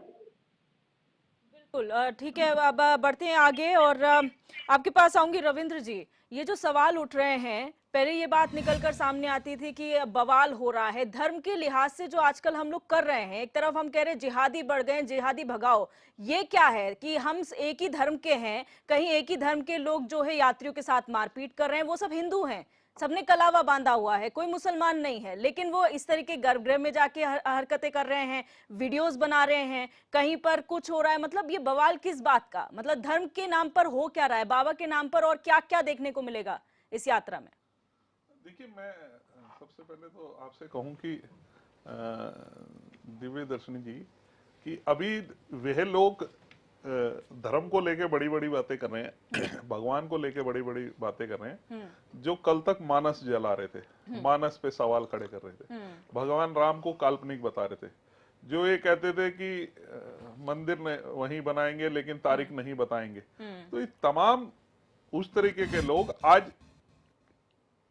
A: बिल्कुल, ठीक है। अब बढ़ते हैं आगे और आपके पास आऊंगी रविंद्र जी। ये जो सवाल उठ रहे हैं, पहले ये बात निकलकर सामने आती थी कि बवाल हो रहा है धर्म के लिहाज से जो आजकल हम लोग कर रहे हैं। एक तरफ हम कह रहे हैं जिहादी बढ़ गए, जिहादी भगाओ। ये क्या है कि हम एक ही धर्म के हैं, कहीं एक ही धर्म के लोग जो है यात्रियों के साथ मारपीट कर रहे हैं, वो सब हिंदू हैं, सबने कलावा बांधा हुआ है, कोई मुसलमान नहीं है, लेकिन वो इस तरीके गर्भगृह में जाके हरकतें कर रहे हैं, वीडियोस बना रहे हैं, कहीं पर कुछ हो रहा है। मतलब ये बवाल किस बात का? मतलब धर्म के नाम पर हो क्या रहा है, बाबा के नाम पर, और क्या क्या देखने को मिलेगा इस यात्रा में?
K: देखिए, मैं सबसे पहले तो आपसे कहूं कि दिव्य दर्शनी जी कि अभी वह लोग धर्म को लेके बड़ी बड़ी बातें कर रहे हैं, भगवान को लेके बड़ी बड़ी बातें कर रहे हैं, जो कल तक मानस जला रहे थे, मानस पे सवाल खड़े कर रहे थे, भगवान राम को काल्पनिक बता रहे थे, जो ये कहते थे कि मंदिर ने वहीं बनाएंगे लेकिन तारीख नहीं बताएंगे। तो ये तमाम उस तरीके के लोग आज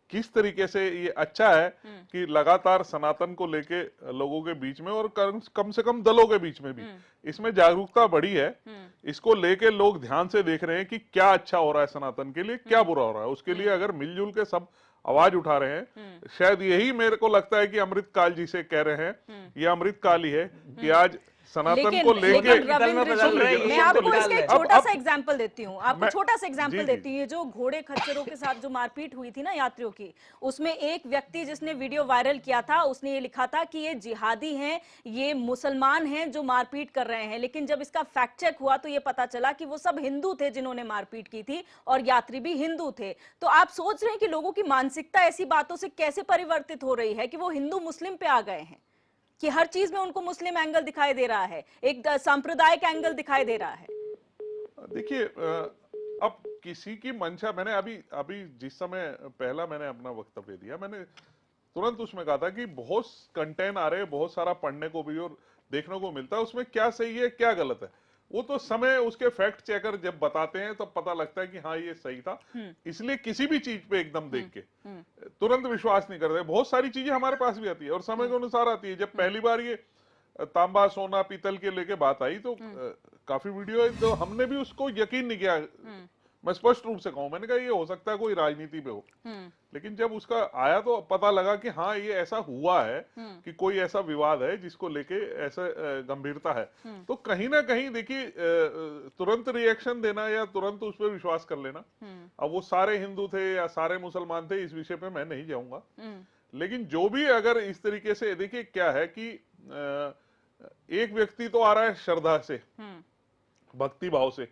K: किस तरीके से, ये अच्छा है कि लगातार सनातन को लेके लोगों के बीच में और कम से कम दलों के बीच में भी इसमें जागरूकता बढ़ी है। इसको लेके लोग ध्यान से देख रहे हैं कि क्या अच्छा हो रहा है सनातन के लिए, क्या बुरा हो रहा है। उसके लिए अगर मिलजुल के सब आवाज उठा रहे हैं, शायद यही मेरे को लगता है कि अमृत काल जी से कह रहे हैं, ये अमृत काल ही है कि आज सनातन को लेके।
A: मैं आपको इसका एक छोटा सा एग्जांपल देती हूँ, आपको छोटा सा एग्जांपल देती हूँ। ये जो घोड़े खच्चरों के साथ जो मारपीट हुई थी ना यात्रियों की, उसमें एक व्यक्ति जिसने वीडियो वायरल किया था, उसने ये लिखा था कि ये जिहादी हैं, ये मुसलमान हैं जो मारपीट कर रहे हैं। लेकिन जब इसका फैक्ट चेक हुआ तो ये पता चला कि वो सब हिंदू थे जिन्होंने मारपीट की थी और यात्री भी हिंदू थे। तो आप सोच रहे हैं कि लोगों की मानसिकता ऐसी बातों से कैसे परिवर्तित हो रही है कि वो हिंदू मुस्लिम पे आ गए हैं, कि हर चीज में उनको मुस्लिम एंगल दिखाई दे रहा है, एक सांप्रदायिक एंगल दिखाई दे रहा है।
K: देखिए, अब किसी की मंशा, मैंने अभी जिस समय पहला मैंने अपना वक्तव्य दिया, मैंने तुरंत उसमें कहा था कि बहुत कंटेंट आ रहे हैं, बहुत सारा पढ़ने को भी और देखने को मिलता है, उसमें क्या सही है क्या गलत है वो तो समय उसके फैक्ट चेकर जब बताते हैं तब पता लगता है कि हाँ ये सही था। इसलिए किसी भी चीज पे एकदम देख के तुरंत विश्वास नहीं करते। बहुत सारी चीजें हमारे पास भी आती है और समय के अनुसार आती है। जब पहली बार ये तांबा सोना पीतल के लेके बात आई तो काफी वीडियो है, तो हमने भी उसको यकीन नहीं किया। मैं स्पष्ट रूप से कहूं, मैंने कहा ये हो सकता है कोई राजनीति पे हो, लेकिन जब उसका आया तो पता लगा कि हाँ ये ऐसा हुआ है कि कोई ऐसा विवाद है जिसको लेके ऐसा गंभीरता है। तो कहीं ना कहीं देखिए, तुरंत रिएक्शन देना या तुरंत उस पर विश्वास कर लेना, अब वो सारे हिंदू थे या सारे मुसलमान थे, इस विषय पे मैं नहीं जाऊंगा। लेकिन जो भी अगर इस तरीके से, देखिए क्या है कि एक व्यक्ति तो आ रहा है श्रद्धा से, भक्ति भाव से,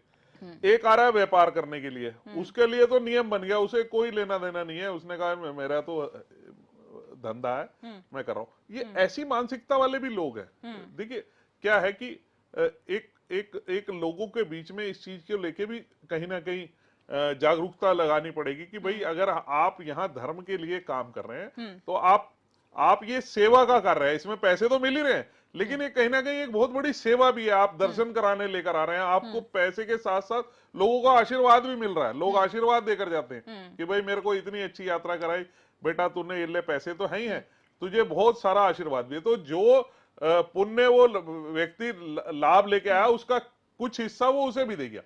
K: एक आ रहा है व्यापार करने के लिए, उसके लिए तो नियम बन गया, उसे कोई लेना देना नहीं है। उसने कहा मेरा तो धंधा है, मैं कर रहा हूं। ये ऐसी मानसिकता वाले भी लोग हैं। देखिए क्या है कि एक लोगों के बीच में इस चीज को लेके भी कहीं ना कहीं जागरूकता लगानी पड़ेगी कि भाई अगर आप यहाँ धर्म के लिए काम कर रहे हैं तो आप ये सेवा का कर रहे हैं, इसमें पैसे तो मिल ही रहे हैं, लेकिन ये कहीं ना कहीं एक बहुत बड़ी सेवा भी है। आप दर्शन कराने लेकर आ रहे हैं, आपको पैसे के साथ साथ लोगों का आशीर्वाद भी मिल रहा है। लोग आशीर्वाद देकर जाते हैं कि भाई मेरे को इतनी अच्छी यात्रा कराई, बेटा तूने ये ले, पैसे तो है ही है, तुझे बहुत सारा आशीर्वाद भी है। तो जो पुण्य वो व्यक्ति लाभ लेके आया, उसका कुछ हिस्सा वो उसे भी दे गया।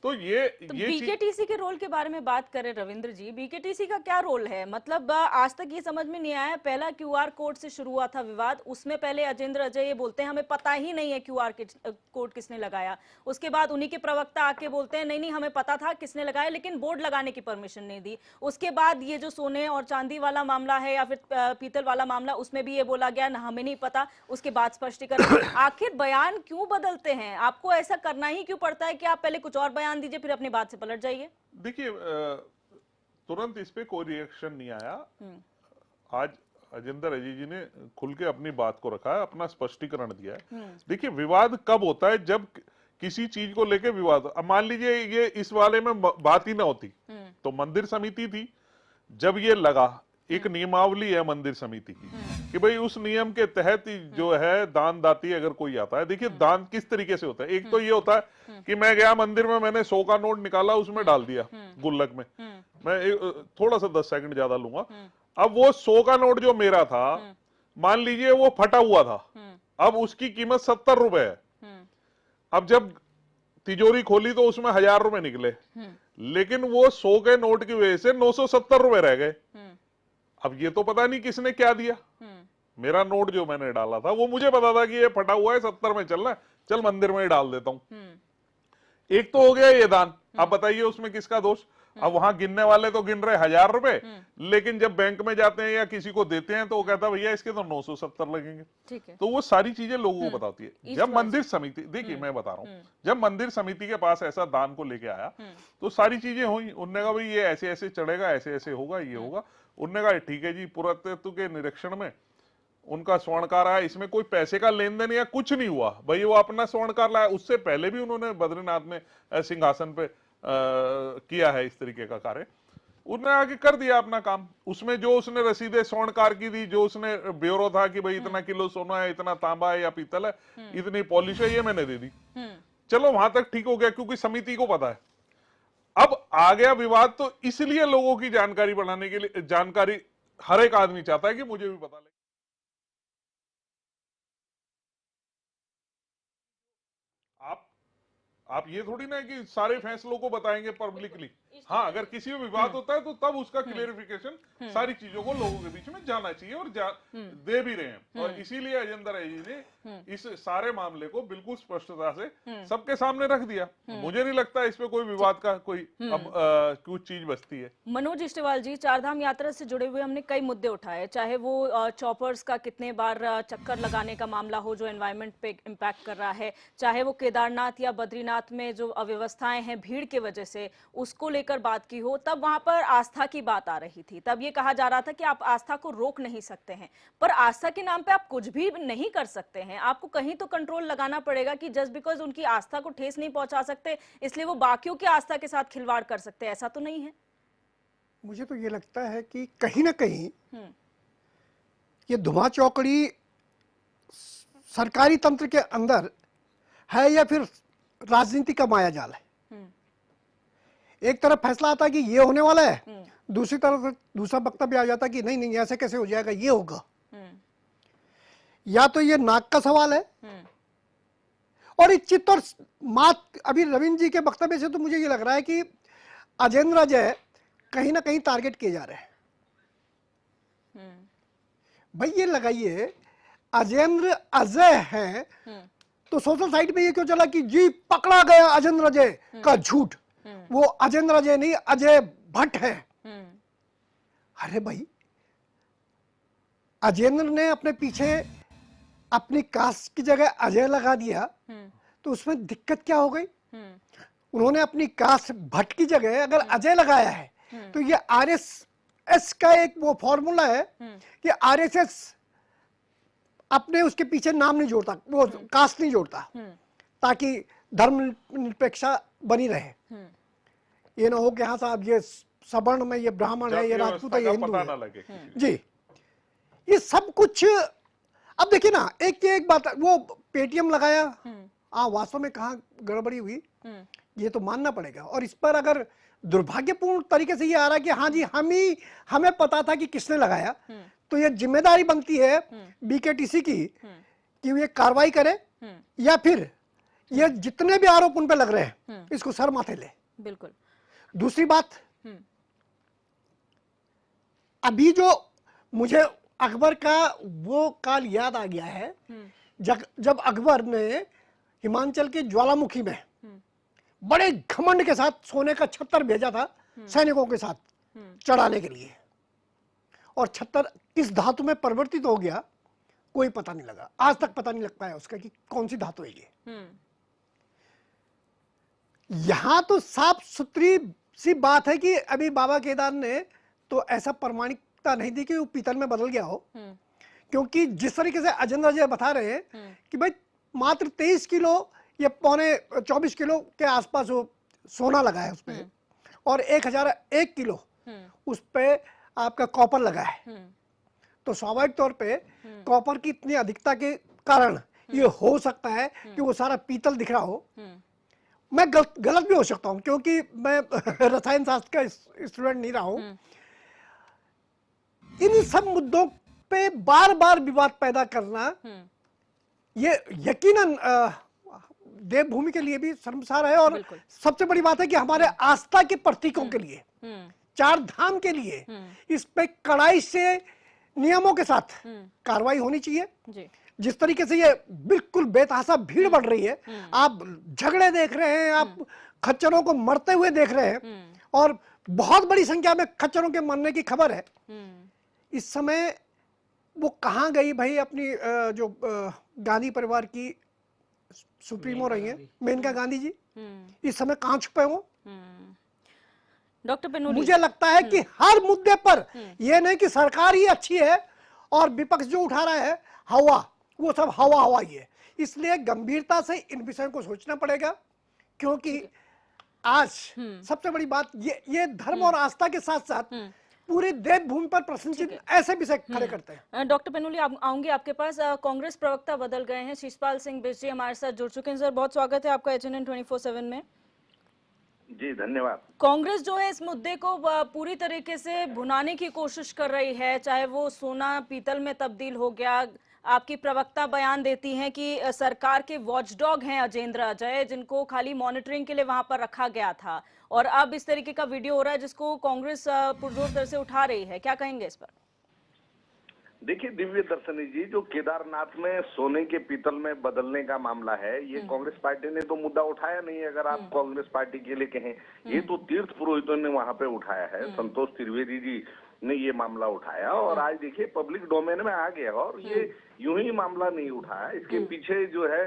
K: तो ये
A: बीकेटीसी के रोल के बारे में बात करें रविंद्र जी, बीकेटीसी का क्या रोल है? मतलब आज तक ये समझ में नहीं आया। पहला क्यूआर कोड से शुरू हुआ था विवाद, उसमें पहले अजेंद्र अजय ये बोलते हैं हमें पता ही नहीं है क्यूआर कोड किसने लगाया। उसके बाद उन्हीं के प्रवक्ता आके बोलते हैं नहीं नहीं हमें पता था किसने लगाया, लेकिन बोर्ड लगाने की परमिशन नहीं दी। उसके बाद ये जो सोने और चांदी वाला मामला है या फिर पीतल वाला मामला, उसमें भी ये बोला गया ना हमें नहीं पता। उसके बाद स्पष्टीकरण। आखिर बयान क्यों बदलते हैं? आपको ऐसा करना ही क्यों पड़ता है कि आप पहले कुछ और बयान दीजिए फिर अपनी बात से पलट जाइए?
K: देखिए, तुरंत इस पे कोई रिएक्शन नहीं आया। आज अजेंद्र अजय जी ने खुल के अपनी बात को रखा है, अपना स्पष्टीकरण दिया है। देखिए, विवाद कब होता है? जब किसी चीज को लेके विवाद। अब मान लीजिए ये इस वाले में बात ही ना होती तो मंदिर समिति थी। जब ये लगा, एक नियमावली है मंदिर समिति की कि भाई उस नियम के तहत जो है दान दाती अगर कोई आता है। देखिए, दान किस तरीके से होता है। एक तो ये होता है कि मैं गया मंदिर में, मैंने 100 का नोट निकाला, उसमें डाल दिया गुल्लक में। मैं थोड़ा सा 10 सेकंड ज्यादा लूंगा। अब वो 100 का नोट जो मेरा था, मान लीजिए वो फटा हुआ था, अब उसकी कीमत 70 रुपए है। अब जब तिजोरी खोली तो उसमें 1000 रुपए निकले, लेकिन वो 100 के नोट की वजह से 970 रुपए रह गए। अब ये तो पता नहीं किसने क्या दिया। मेरा नोट जो मैंने डाला था वो मुझे पता था कि ये फटा हुआ है, 70 में चल रहा है, चल मंदिर में ही डाल देता हूं। एक तो हो गया ये दान। अब बताइए उसमें किसका दोष? अब वहां गिनने वाले तो गिन रहे 1000 रुपए, लेकिन जब बैंक में जाते हैं या किसी को देते हैं तो वो कहता भैया इसके तो 970 लगेंगे।
A: ठीक है।
K: तो वो सारी चीजें लोगों को बताती है। जब मंदिर समिति, देखिए मैं बता रहा हूँ, जब मंदिर समिति के पास ऐसा दान को लेके आया तो सारी चीजें हुई। उनने कहा भाई ये ऐसे ऐसे चढ़ेगा, ऐसे ऐसे होगा, ये होगा। उनने कहा ठीक है जी। पुरातत्व के निरीक्षण में उनका स्वर्णकार आया, इसमें कोई पैसे का लेन देन या कुछ नहीं हुआ। भाई वो अपना स्वर्णकार लाया। उससे पहले भी उन्होंने बद्रीनाथ में सिंहासन पे किया है इस तरीके का कार्य। उन्होंने आगे कर दिया अपना काम। उसमें जो उसने रसीदें स्वर्णकार की दी, जो उसने ब्योरो था कि भाई इतना किलो सोना है, इतना तांबा है या पीतल है, इतनी पॉलिश है, ये मैंने दे दी। चलो वहां तक ठीक हो गया क्योंकि समिति को पता है। अब आ गया विवाद, तो इसलिए लोगों की जानकारी बढ़ाने के लिए, जानकारी हर एक आदमी चाहता है कि मुझे भी पता लगे। आप ये थोड़ी ना कि सारे फैसलों को बताएंगे पब्लिकली। हाँ, अगर किसी में विवाद होता है तो तब उसका क्लेरिफिकेशन सारी चीजों को लोगों के बीच में जाना चाहिए, और दे भी रहे हैं। और इसीलिए अजेंद्र अजय जी ने इस सारे मामले को बिल्कुल स्पष्टता से सबके सामने रख दिया। मुझे नहीं लगता इस पे कोई विवाद का कोई अब कुछ चीज बचती है।
A: मनोज इस्टेवाल जी, चारधाम यात्रा से जुड़े हुए हमने कई मुद्दे उठाए, चाहे वो चॉपर्स का कितने बार चक्कर लगाने का मामला हो जो एनवायरमेंट पे इम्पैक्ट कर रहा है, चाहे वो केदारनाथ या बद्रीनाथ में जो अव्यवस्थाएं हैं भीड़ की वजह से, उसको लेकर बात की हो। तब वहां पर आस्था की बात आ रही थी। तब ये कहा जा रहा था कि आप आस्था को रोक नहीं सकते हैं, पर आस्था के नाम पे आप कुछ भी नहीं कर सकते हैं। आपको कहीं तो कंट्रोल लगाना पड़ेगा कि जस्ट बिकॉज उनकी आस्था को ठेस नहीं पहुंचा सकते इसलिए वो बाकियों की आस्था के साथ खिलवाड़ कर सकते हैं, ऐसा तो नहीं है।
J: मुझे तो ये लगता है कि कहीं ना कहीं ये धुआं चौकड़ी सरकारी तंत्र के अंदर है या फिर राजनीति का मायाजाल है। एक तरफ फैसला आता है कि ये होने वाला है, दूसरी तरफ दूसरा वक्तव्य आ जाता है कि नहीं नहीं ऐसे कैसे हो जाएगा, ये होगा। या तो ये नाक का सवाल है और एक चित्त और मात। अभी रविंद्र जी के वक्तव्य से तो मुझे ये लग रहा है कि अजेंद्र अजय कहीं ना कहीं टारगेट किए जा रहे हैं। भाई ये लगाइए अजेंद्र अजय है तो सोशल साइट पे ये क्यों चला कि जी पकड़ा गया अजेंद्र अजय का झूठ। वो अजेंद्र अजय नहीं, अजय भट्ट है। अरे भाई, अजेंद्र ने अपने पीछे अपनी कास्ट की जगह अजय लगा दिया तो उसमें दिक्कत क्या हो गई? उन्होंने अपनी कास्ट भट्ट की जगह अगर अजय लगाया है तो ये आरएसएस का एक वो फॉर्मूला है कि आरएसएस अपने उसके पीछे नाम नहीं जोड़ता, वो कास्ट नहीं जोड़ता, ताकि धर्मनिरपेक्षता बनी रहे। ये ना हो कि हाँ साहब ये सवर्ण में ये ब्राह्मण है, ये राजपूत है, ये हिंदू है। जी, ये सब कुछ। अब देखिए ना, एक बात, वो पेटीएम लगाया वास्तव में कहाँ गड़बड़ी हुई ये तो मानना पड़ेगा। और इस पर अगर दुर्भाग्यपूर्ण तरीके से ये आ रहा है कि हाँ जी हमें पता था कि किसने लगाया, तो ये जिम्मेदारी बनती है बीकेटीसी की कि ये कार्रवाई करे या फिर ये जितने भी आरोप उन पे लग रहे हैं इसको सर माथे ले।
A: बिल्कुल।
J: दूसरी बात, अभी जो मुझे अकबर का वो काल याद आ गया है जब अकबर ने हिमाचल के ज्वालामुखी में बड़े घमंड के साथ सोने का छत्तर भेजा था सैनिकों के साथ चढ़ाने के लिए, और छत्तर किस धातु में परिवर्तित हो गया कोई पता नहीं लगा, आज तक पता नहीं लग पाया उसका कि कौन सी धातु है ये। यहां तो साफ सुथरी सी बात है कि अभी बाबा केदार ने तो ऐसा प्रमाणिकता नहीं दी कि वो पीतल में बदल गया हो, क्योंकि जिस तरीके से अजेंद्र जी बता रहे हैं कि भाई मात्र 23 किलो या पौने 24 किलो के आसपास वो सोना लगा है उसमें, और 1001 किलो उस पे आपका कॉपर लगा है। तो स्वाभाविक तौर पे कॉपर की इतनी अधिकता के कारण ये हो सकता है कि वो सारा पीतल दिख रहा हो। मैं गलत भी हो सकता हूं क्योंकि मैं रसायन शास्त्र का स्टूडेंट नहीं रहा हूं। इन सब मुद्दों पे बार बार विवाद पैदा करना ये यकीनन देवभूमि के लिए भी शर्मसार है, और सबसे बड़ी बात है कि हमारे आस्था के प्रतीकों के लिए, चार धाम के लिए इस पे कड़ाई से नियमों के साथ कार्रवाई होनी चाहिए। जिस तरीके से ये बिल्कुल बेतहाशा भीड़ बढ़ रही है, आप झगड़े देख रहे हैं, आप खच्चरों को मरते हुए देख रहे हैं, और बहुत बड़ी संख्या में खच्चरों के मरने की खबर है। इस समय वो कहाँ गई भाई अपनी जो गांधी परिवार की सुप्रीमो रही है मेनका गांधी जी, इस समय कहाँ छुपे हो?
A: डॉक्टर पेनुली,
J: मुझे लगता है कि हर मुद्दे पर यह नहीं कि सरकार ही अच्छी है और विपक्ष जो उठा रहा है हवा, वो सब हवा ही है। इसलिए गंभीरता से इन विषयों को सोचना पड़ेगा, क्योंकि आज सबसे बड़ी बात ये धर्म और आस्था के साथ साथ पूरी देवभूमि पर प्रश्न चिन्ह ऐसे विषय खड़े करते हैं।
A: डॉक्टर पेनुली आऊंगे आपके पास। कांग्रेस प्रवक्ता बदल गए हैं, शिषपाल सिंह बिष्ट जी हमारे साथ जुड़ चुके हैं। सर बहुत स्वागत है आपका HNN 24/7 में।
M: जी धन्यवाद।
A: कांग्रेस जो है इस मुद्दे को पूरी तरीके से भुनाने की कोशिश कर रही है, चाहे वो सोना पीतल में तब्दील हो गया। आपकी प्रवक्ता बयान देती हैं कि सरकार के वॉचडॉग हैं अजेंद्र अजय, जिनको खाली मॉनिटरिंग के लिए वहां पर रखा गया था, और अब इस तरीके का वीडियो हो रहा है जिसको कांग्रेस पुरजोर तरह से उठा रही है। क्या कहेंगे इस पर?
M: देखिए दिव्य दर्शनी जी, जो केदारनाथ में सोने के पीतल में बदलने का मामला है, ये कांग्रेस पार्टी ने तो मुद्दा उठाया नहीं है। अगर आप कांग्रेस पार्टी के लिए कहें, ये तो तीर्थ पुरोहितों ने वहां पे उठाया है। संतोष त्रिवेदी जी ने ये मामला उठाया, और आज देखिए पब्लिक डोमेन में आ गया, और ये यूं ही मामला नहीं उठाया। इसके पीछे जो है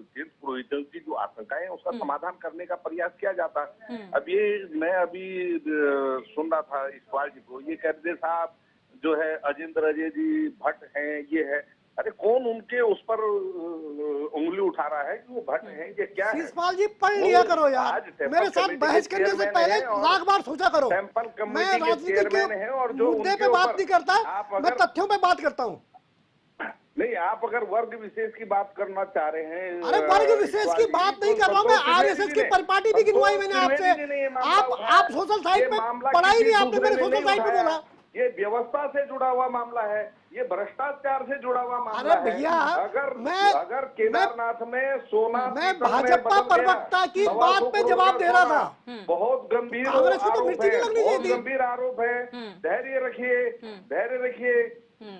M: तीर्थ पुरोहितों की जो आशंकाएं है उसका समाधान करने का प्रयास किया जाता है। अब ये मैं अभी सुन रहा था इकबाल जी को, ये कहते साहब जो है अजेंद्र अजय जी भट्ट हैं, ये है। अरे कौन उनके उस पर उंगली उठा रहा है कि वो भट्ट हैं, ये क्या है?
J: शिषपाल जी पढ़ लिया करो यार, मेरे साथ बहस करने से पहले लाख बार सोचा करो। मैं राजनीति के मुद्दे पे बात नहीं करता, मैं तथ्यों पे बात करता हूँ।
M: नहीं, आप अगर वर्ग विशेष की बात करना चाह रहे हैं।
J: अरे वर्ग विशेष की बात नहीं कर रहा हूँ मैं, RSS की परिपाटी भी गिनवाई मैंने आपसे। आप सोशल साइट पे पढ़ाई नहीं, आपने मेरे सोशल साइट पे बोला।
M: ये व्यवस्था से जुड़ा हुआ मामला है, ये भ्रष्टाचार से जुड़ा हुआ मामला है।
J: अरे भैया,
M: अगर केदारनाथ में सोना,
J: मैं भाजपा प्रवक्ता की बात पे जवाब दे रहा था।
M: बहुत गंभीर गंभीर आरोप है। धैर्य रखिए।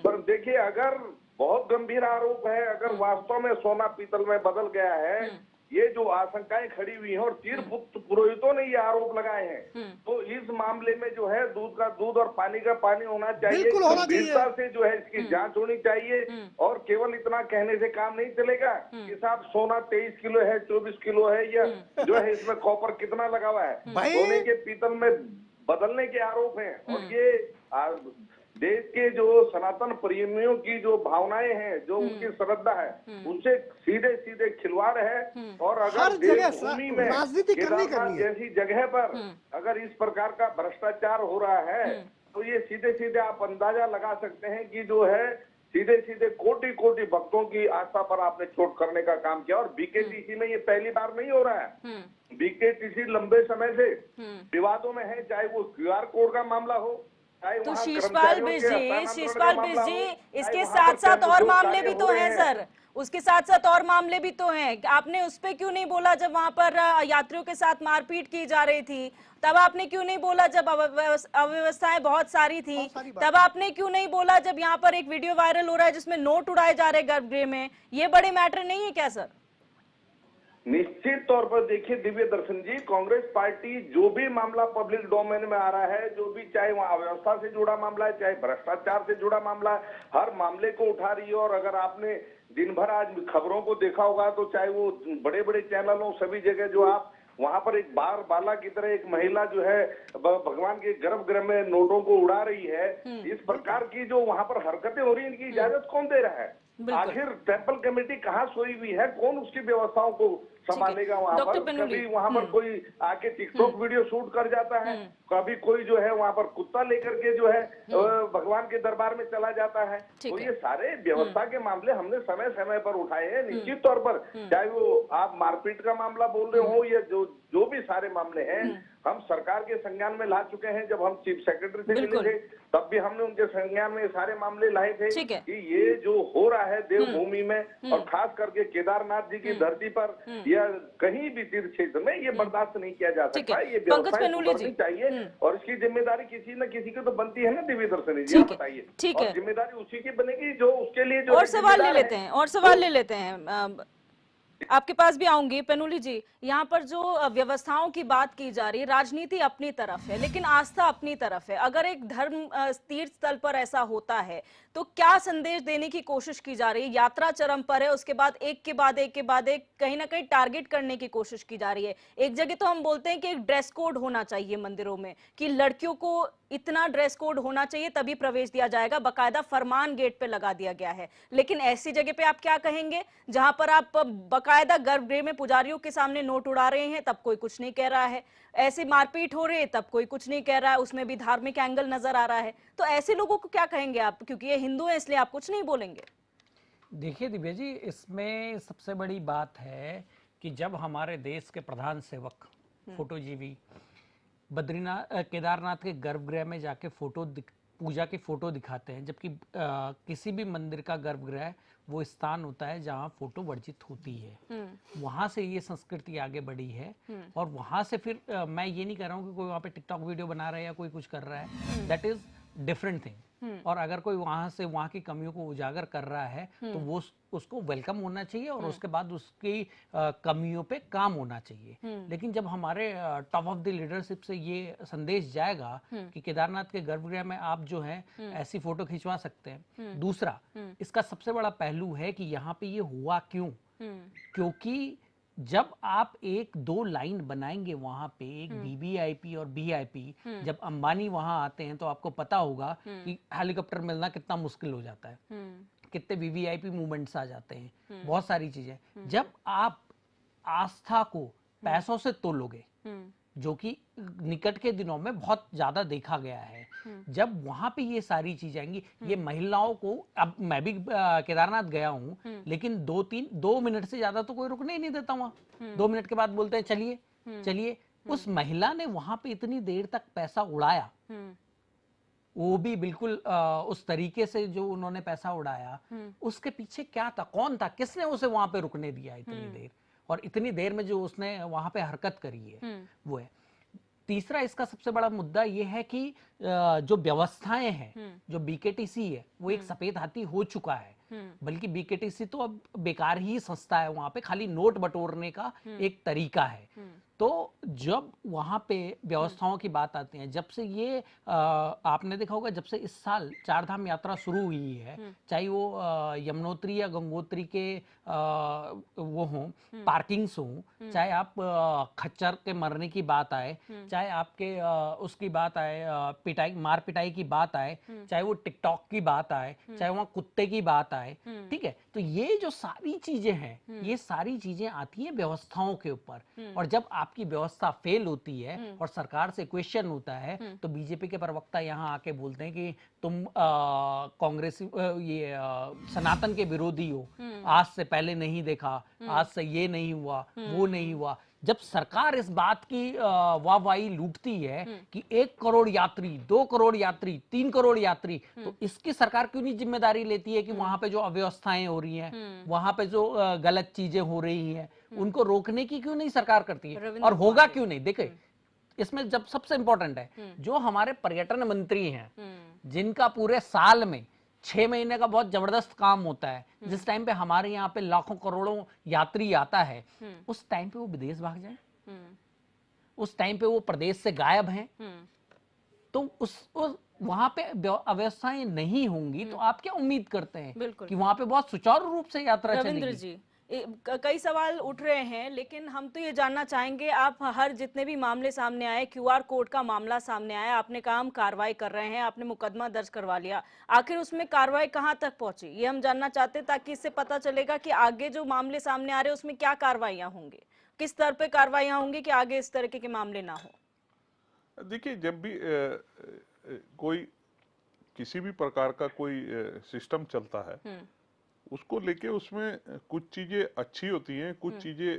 M: पर देखिए, अगर बहुत गंभीर आरोप है, अगर वास्तव में सोना पीतल में बदल गया है, ये जो आशंकाएं खड़ी हुई हैं और तीर्थ पुरोहितों ने ये आरोप लगाए हैं, तो इस मामले में जो है दूध का दूध और पानी का पानी होना चाहिए। गंभीरता से जो है इसकी जांच होनी चाहिए, और केवल इतना कहने से काम नहीं चलेगा कि साहब सोना 23 किलो है, 24 किलो है, या जो है इसमें कॉपर कितना लगा हुआ है। सोने के पीतल में बदलने के आरोप हैं, और ये देश के जो सनातन प्रेमियों की जो भावनाएं हैं, जो उनकी श्रद्धा है, उनसे सीधे सीधे खिलवाड़ है। और अगर देवभूमि में केदारनाथ जैसी जगह पर अगर इस प्रकार का भ्रष्टाचार हो रहा है, तो ये सीधे सीधे आप अंदाजा लगा सकते हैं कि जो है सीधे सीधे कोटि कोटि भक्तों की आस्था पर आपने चोट करने का काम किया। और बीकेटीसी में ये पहली बार नहीं हो रहा है। बीकेटीसी लंबे समय से विवादों में है, चाहे वो क्यूआर कोड का मामला हो, चाहे
A: तो
M: वहाँ
A: शीशपाल
M: कर्मचारियों
A: बिष्ट
M: के
A: जी,
M: हस्तांतरण
A: शीशपाल
M: का
A: बिष्ट
M: मामला
A: जी,
M: हो, चाहे
A: इसके
M: वहाँ
A: साथ
M: पर
A: साथ और
M: जो
A: मामले
M: कार्य
A: भी
M: हो
A: तो
M: रहे
A: हैं सर, उसके साथ साथ और मामले भी तो हैं। आपने उस पे क्यों नहीं बोला जब वहां पर यात्रियों के साथ मारपीट की जा रही थी? तब आपने क्यों नहीं बोला जब अव्यवस्थाएं बहुत सारी थी? तब आपने क्यों नहीं बोला जब यहाँ पर एक वीडियो वायरल हो रहा है जिसमें नोट उड़ाए जा रहे गर्भगृह में? ये बड़े मैटर नहीं है क्या सर?
M: निश्चित तौर पर देखिए दिव्य दर्शन जी, कांग्रेस पार्टी जो भी मामला पब्लिक डोमेन में आ रहा है, जो भी चाहे वहाँ अव्यवस्था से जुड़ा मामला है, चाहे भ्रष्टाचार से जुड़ा मामला है, हर मामले को उठा रही है। और अगर आपने दिन भर आज खबरों को देखा होगा तो चाहे वो बड़े बड़े चैनल हो, सभी जगह जो आप वहां पर एक बार बाला की तरह एक महिला जो है भगवान के गर्भगृह में नोटों को उड़ा रही है, इस प्रकार की जो वहां पर हरकतें हो रही है, इनकी इजाजत कौन दे रहा है? आखिर टेम्पल कमेटी कहाँ सोई हुई है? कौन उसकी व्यवस्थाओं को संभालेगा वहां पर? कभी वहां पर कोई आके टिकटॉक वीडियो शूट कर जाता है, कभी कोई जो है वहां पर कुत्ता लेकर के जो है भगवान के दरबार में चला जाता है। तो ये सारे व्यवस्था के मामले हमने समय समय पर उठाए हैं। निश्चित तौर पर चाहे वो आप मारपीट का मामला बोल रहे हो या जो भी सारे मामले हैं, हम सरकार के संज्ञान में ला चुके हैं। जब हम चीफ सेक्रेटरी से मिले थे तब भी हमने उनके संज्ञान में सारे मामले लाए थे कि ये जो हो रहा है देवभूमि में और खास करके केदारनाथ जी की धरती पर या कहीं भी तीर्थ क्षेत्र में, ये बर्दाश्त नहीं किया जा सकता। ये व्यवस्थाएं सुधरनी चाहिए और इसकी जिम्मेदारी किसी न किसी की तो बनती है ना दिव्य दर्शनी जी, आप बताइए।
A: ठीक है,
M: जिम्मेदारी उसी की बनेगी जो उसके लिए जो
A: और सवाल ले लेते हैं, और सवाल ले लेते हैं, आपके पास भी आऊंगी। पेनुली जी, यहाँ पर जो व्यवस्थाओं की बात की जा रही है, राजनीति अपनी तरफ है लेकिन आस्था अपनी तरफ है। अगर एक धर्म तीर्थ स्थल पर ऐसा होता है तो क्या संदेश देने की कोशिश की जा रही है? यात्रा चरम पर है, उसके बाद एक के बाद एक के बाद एक कहीं ना कहीं टारगेट करने की कोशिश की जा रही है। एक जगह तो हम बोलते हैं कि एक ड्रेस कोड होना चाहिए मंदिरों में, कि लड़कियों को इतना ड्रेस कोड होना चाहिए तभी प्रवेश दिया जाएगा, बाकायदा फरमान गेट पे लगा दिया गया है। लेकिन ऐसी जगह पे आप क्या कहेंगे जहां पर आप बाकायदा गर्भगृह में पुजारियों के सामने नोट उड़ा रहे हैं, तब कोई कुछ नहीं कह रहा है, ऐसी मारपीट हो रही है तब कोई कुछ नहीं कह रहा है, उसमें भी धार्मिक एंगल नजर आ रहा है। तो ऐसे लोगों को क्या कहेंगे आप? क्योंकि ये हिंदू है इसलिए आप कुछ नहीं बोलेंगे।
L: देखिए दिव्या जी, इसमें सबसे बड़ी बात है कि जब हमारे देश के प्रधान सेवक फोटोजीवी बद्रीनाथ केदारनाथ के गर्भगृह में जाके पूजा की फोटो दिखाते हैं, जबकि किसी भी मंदिर का गर्भगृह वो स्थान होता है जहाँ फोटो वर्जित होती है। वहां से ये संस्कृति आगे बढ़ी है और वहां से फिर मैं ये नहीं कह रहा हूँ कि कोई वहाँ पे टिकटॉक वीडियो बना रहा है या कोई कुछ कर रहा है, दैट इज डिफरेंट थिंग। और अगर कोई वहां से वहां की कमियों को उजागर कर रहा है तो वो उसको वेलकम होना चाहिए और उसके बाद उसकी कमियों पे काम होना चाहिए। लेकिन जब हमारे टॉप ऑफ द लीडरशिप से ये संदेश जाएगा कि केदारनाथ के गर्भगृह में आप जो है ऐसी फोटो खिंचवा सकते हैं। दूसरा, इसका सबसे बड़ा पहलू है कि यहाँ पे ये हुआ क्यों? क्योंकि जब आप एक दो लाइन बनाएंगे वहां पे, एक वीवीआईपी और वीआईपी, जब अंबानी वहां आते हैं तो आपको पता होगा कि हेलीकॉप्टर मिलना कितना मुश्किल हो जाता है, कितने वीवीआईपी मूवमेंट्स आ जाते हैं, बहुत सारी चीजें। जब आप आस्था को पैसों से तोलोगे, जो कि निकट के दिनों में बहुत ज्यादा देखा गया है, जब वहां पे ये सारी चीजें आएंगी, ये महिलाओं को, अब मैं भी केदारनाथ गया हूँ लेकिन 2 मिनट से ज्यादा तो कोई रुकने ही नहीं देता वहां। 2 मिनट के बाद बोलते हैं चलिए चलिए। उस महिला ने वहां पे इतनी देर तक पैसा उड़ाया, वो भी बिल्कुल उस तरीके से जो उन्होंने पैसा उड़ाया, उसके पीछे क्या था, कौन था, किसने उसे वहां पे रुकने दिया इतनी देर, और इतनी देर में जो उसने वहां पे हरकत करी है वो है। तीसरा, इसका सबसे बड़ा मुद्दा ये है कि जो व्यवस्थाएं हैं, जो बीकेटीसी है वो एक सफेद हाथी हो चुका है, बल्कि बीकेटीसी तो अब बेकार ही संस्था है, वहां पे खाली नोट बटोरने का एक तरीका है। तो जब वहां पे व्यवस्थाओं की बात आती है, जब से ये आपने देखा होगा, जब से इस साल चारधाम यात्रा शुरू हुई है, चाहे वो यमुनोत्री या गंगोत्री के वो हों, पार्किंग्स हों, चाहे आप खच्चर के मरने की बात आए, चाहे आपके उसकी बात आए, मार पिटाई की बात आए, चाहे वो टिकटॉक की बात आए, चाहे वहाँ कुत्ते की बात आता है, ठीक है। तो ये जो सारी चीजें हैं, ये सारी चीजें आती हैं व्यवस्थाओं के ऊपर, और जब आपकी व्यवस्था फेल होती है और सरकार से क्वेश्चन होता है, तो बीजेपी के प्रवक्ता यहाँ आके बोलते हैं कि तुम कांग्रेस ये सनातन के विरोधी हो, आज से पहले नहीं देखा, आज से ये नहीं हुआ, वो नहीं हुआ। जब सरकार इस बात की वाहवाही लूटती है कि 1 करोड़ यात्री, 2 करोड़ यात्री, 3 करोड़ यात्री, तो इसकी सरकार क्यों नहीं जिम्मेदारी लेती है कि वहां पे जो अव्यवस्थाएं हो रही हैं, वहां पे जो गलत चीजें हो रही हैं, उनको रोकने की क्यों नहीं सरकार करती है? और होगा क्यों नहीं? देखिए, इसमें जब सबसे इंपॉर्टेंट है जो हमारे पर्यटन मंत्री हैं, जिनका पूरे साल में 6 महीने का बहुत जबरदस्त काम होता है, जिस टाइम पे हमारे यहाँ पे लाखों करोड़ों यात्री आता है, उस टाइम पे वो विदेश भाग जाए, उस टाइम पे वो प्रदेश से गायब हैं, तो उस वहां पे अव्यवस्थाएं नहीं होंगी, तो आप क्या उम्मीद करते हैं कि वहां पे बहुत सुचारू रूप से यात्रा चलेगी?
A: कई सवाल उठ रहे हैं, लेकिन हम तो ये जानना चाहेंगे, आप हर जितने भी मामले सामने आए, QR कोड का मामला सामने आया, आपने कहा हम कार्रवाई कर रहे हैं, आपने मुकदमा दर्ज करवा लिया, आखिर उसमें कार्रवाई कहां तक पहुंची, ये हम जानना चाहते हैं, ताकि इससे पता चलेगा कि आगे जो मामले सामने आ रहे हैं उसमें क्या कार्रवाइयां होंगी, किस स्तर पे कार्रवाइयां होंगी कि आगे इस तरह के मामले ना हो।
K: देखिए, जब भी कोई किसी भी प्रकार का कोई सिस्टम चलता है, उसको लेके उसमें कुछ चीजें अच्छी होती हैं, कुछ चीजें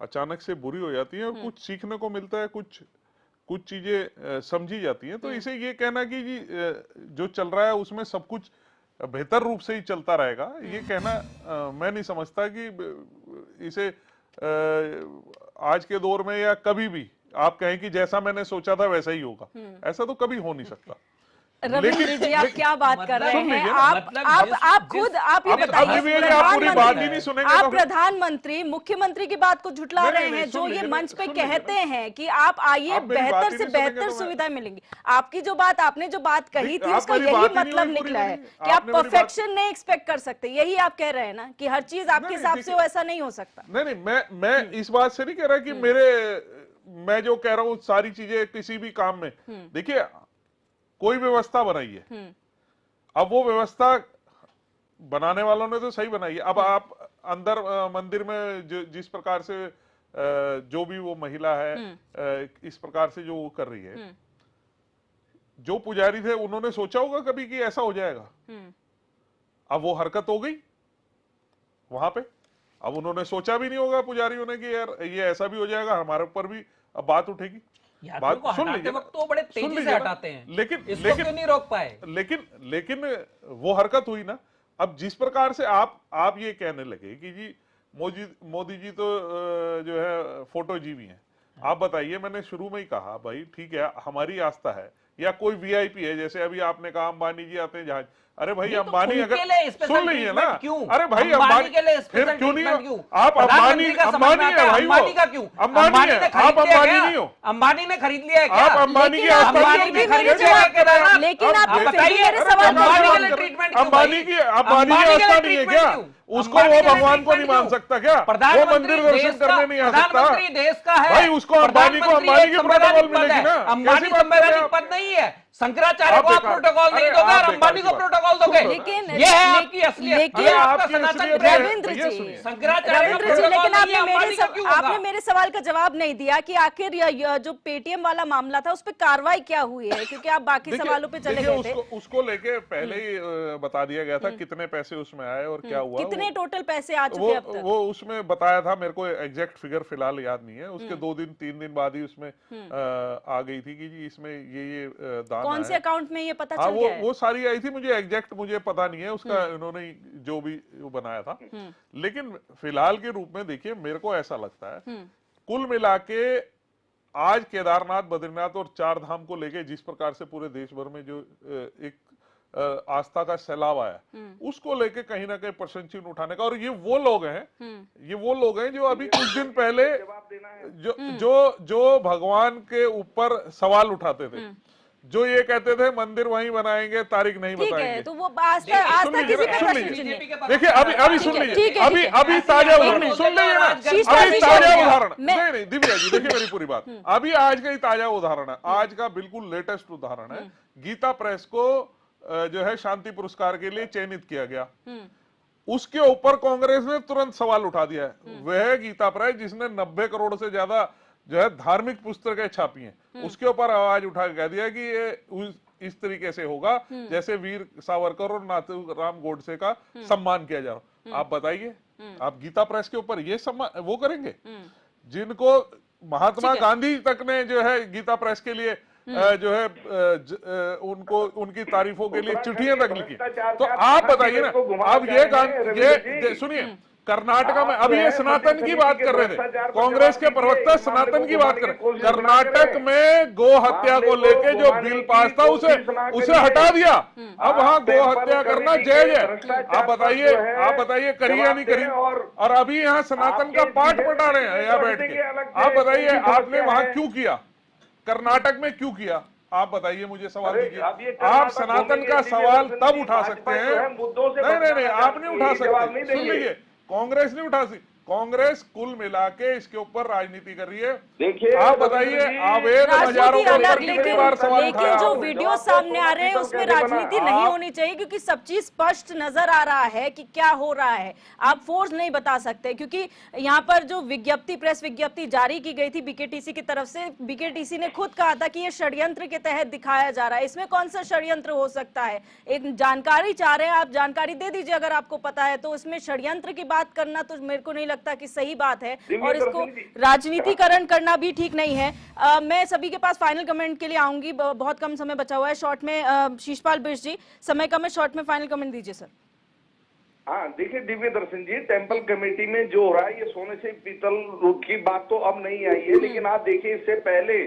K: अचानक से बुरी हो जाती हैं, और कुछ सीखने को मिलता है, कुछ चीजें समझी जाती हैं। तो इसे ये कहना कि जी जो चल रहा है उसमें सब कुछ बेहतर रूप से ही चलता रहेगा, ये कहना मैं नहीं समझता कि इसे आज के दौर में या कभी भी आप कहें कि जैसा मैंने सोचा था वैसा ही होगा, ऐसा तो कभी हो नहीं सकता।
A: रविंद्र जी, आप क्या बात कर रहे हैं? आप खुद आप ये बताइए, आप प्रधानमंत्री मुख्यमंत्री की बात को झुठला रहे हैं, जो ये मंच पे कहते हैं कि आप आइए, बेहतर से बेहतर सुविधाएं मिलेंगी। आपकी जो बात, आपने जो बात कही थी, उसका यही मतलब निकला है कि आप परफेक्शन नहीं एक्सपेक्ट कर सकते, यही आप कह रहे हैं ना कि हर चीज आपके हिसाब से हो, ऐसा नहीं हो सकता।
K: नहीं, मैं इस बात से नहीं कह रहा कि मैं जो कह रहा हूँ सारी चीजें किसी भी काम में, देखिए कोई व्यवस्था बनाई है, अब वो व्यवस्था बनाने वालों ने तो सही बनाई है। अब आप अंदर मंदिर में जिस प्रकार से जो भी वो महिला है इस प्रकार से जो वो कर रही है, जो पुजारी थे उन्होंने सोचा होगा कभी कि ऐसा हो जाएगा? अब वो हरकत हो गई वहां पे, अब उन्होंने सोचा भी नहीं होगा पुजारियों ने कि यार ये ऐसा भी हो जाएगा, हमारे ऊपर भी अब बात उठेगी।
L: बात सुन लीजिए, वक्त तो बड़े तेजी से हटाते हैं, लेकिन क्यों नहीं रोक पाए?
K: लेकिन वो हरकत हुई ना। अब जिस प्रकार से आप ये कहने लगे कि जी मोदी जी तो जो है फोटो जीवी हैं, आप बताइए, मैंने शुरू में ही कहा भाई ठीक है, हमारी आस्था है, या कोई VIP है, जैसे अभी आपने कहा अंबानी जी आते हैं जहाज, अरे भाई अंबानी
L: तो
K: अगर सुन लीजिए ना,
L: अरे
K: भाई अंबानी
L: के लिए
K: फिर क्यों नहीं आप अंबानी है भाई,
L: अंबानी का क्यों?
K: अंबानी है, आप अंबानी नहीं हो,
L: अंबानी ने खरीद लिया है क्या?
K: आप अंबानी की आस्था
A: लेकिन आप बताइए,
K: अंबानी की आस्था नहीं है क्या? उसको वो भगवान को नहीं मान सकता क्या? वो मंदिर दर्शन करने नहीं आ सकता?
L: देश का है
K: भाई, उसको अंबानी की प्रोटोकॉल मिलेगी ना।
L: अंबानी संवैधानिक पद नहीं है, शंकराचार्य को आप प्रोटोकॉल नहीं दोगे और अंबानी को प्रोटोकॉल दोगे, ये है आपकी असलियत, ये आपका सनातन।
A: रविंद्र जी,
L: शंकराचार्य
A: लेकिन आपने मेरे सवाल का जवाब नहीं दिया कि आखिर जो पेटीएम वाला मामला था उस पर कार्रवाई क्या हुई है, क्योंकि आप बाकी सवालों पे चले गए थे।
K: उसको लेके पहले ही बता दिया गया था कितने पैसे उसमें आए और क्या हुआ,
A: कितने टोटल पैसे आ चुके अब तक।
K: वो उसमें बताया था, मेरे को एग्जैक्ट फिगर फिलहाल याद नहीं है, उसके 2-3 दिन बाद ही उसमें आ गई थी कि जी इसमें ये दान
A: कौन से अकाउंट में ये पता चल गया है?
K: वो सारी आई थी, मुझे एग्जैक्ट पता नहीं है उसका, इन्होंने जो भी वो बनाया था। लेकिन फिलहाल के रूप में देखिए, मेरे को ऐसा लगता है कुल मिला के आज केदारनाथ, बद्रीनाथ और 4 धाम को लेके जिस प्रकार से पूरे देश भर में जो एक आस्था का सैलाब आया, उसको लेके कहीं ना कहीं प्रश्न चिन्ह उठाने का, और ये वो लोग हैं जो अभी कुछ दिन पहले जो भगवान के ऊपर सवाल उठाते थे, जो ये कहते थे मंदिर वहीं बनाएंगे, तारीख नहीं बताएंगे।
A: तो वो आस्था किसी पे प्रश्न चिन्ह नहीं।
K: देखिए अभी सुन लीजिए, अभी ताजा उदाहरण सुन लीजिए ना, अभी ताजा उदाहरण नहीं दिव्या जी, देखिए मेरी पूरी बात, अभी आज का ही ताजा उदाहरण है, आज का बिल्कुल लेटेस्ट उदाहरण है। गीता प्रेस को जो है शांति पुरस्कार के लिए चयनित किया गया, उसके ऊपर कांग्रेस ने तुरंत सवाल उठा दिया है। वह गीता प्रेस जिसने 90 करोड़ से ज्यादा जो है धार्मिक पुस्तकें छापी हैं, उसके ऊपर आवाज उठा के कह दिया कि ये इस तरीके से होगा जैसे वीर सावरकर और नाथूराम गोडसे का सम्मान किया जा रहा। आप बताइए, आप गीता प्रेस के ऊपर ये सम्मान वो करेंगे जिनको महात्मा गांधी तक ने जो है गीता प्रेस के लिए जो है उनको उनकी तारीफों के लिए चिट्ठियां तक लिखी। तो आप बताइए ना, अब ये सुनिए, कर्नाटका में अभी ये सनातन की बात कर रहे थे, कांग्रेस के प्रवक्ता सनातन की बात कर रहे। कर्नाटक में गो हत्या को लेके जो बिल पास था उसे हटा दिया। अब वहां गो हत्या करना जायज है। आप बताइए करिए या नहीं करिए। और अभी यहाँ सनातन का पाठ पढ़ा रहे हैं यहाँ बैठ के। आप बताइए आपने वहां क्यों किया, कर्नाटक में क्यों किया? आप बताइए, मुझे सवाल दीजिए। आप सनातन का सवाल तब उठा सकते हैं, नहीं, आप नहीं उठा सकते। सुन लीजिए, कांग्रेस नहीं उठा सकती। कांग्रेस कुल मिला के इसके ऊपर राजनीति कर रही है।
M: देखिए,
K: आप बताइए, आवेदन हजारों के ऊपर कितनी बार सवाल उठाया?
A: लेकिन जो वीडियो सामने आ रहे हैं उसमें राजनीति नहीं होनी चाहिए, क्योंकि सब चीज स्पष्ट नजर आ रहा है कि क्या हो रहा है। आप फोर्स नहीं बता सकते, क्योंकि यहाँ पर जो विज्ञप्ति, प्रेस विज्ञप्ति जारी की गई थी बीकेटीसी की तरफ से, बीकेटीसी ने खुद कहा था कि ये षड्यंत्र के तहत दिखाया जा रहा है। इसमें कौन सा षड्यंत्र हो सकता है? एक जानकारी चाह रहे हैं, आप जानकारी दे दीजिए अगर आपको पता है तो। इसमें षड्यंत्र की बात करना तो मेरे को नहीं लगता कि सही बात है, और इसको राजनीतिकरण करना भी ठीक नहीं है। मैं सभी के पास फाइनल कमेंट के लिए आऊंगी, बहुत कम समय बचा हुआ है। शॉर्ट में शीशपाल बिष्ट जी, समय कम है, शॉर्ट में फाइनल कमेंट दीजिए सर।
M: हाँ, देखिए दिव्य दर्शन जी, टेम्पल कमेटी में जो हो रहा है ये सोने से पीतल की बात तो अब नहीं आई है, लेकिन आप देखिए इससे पहले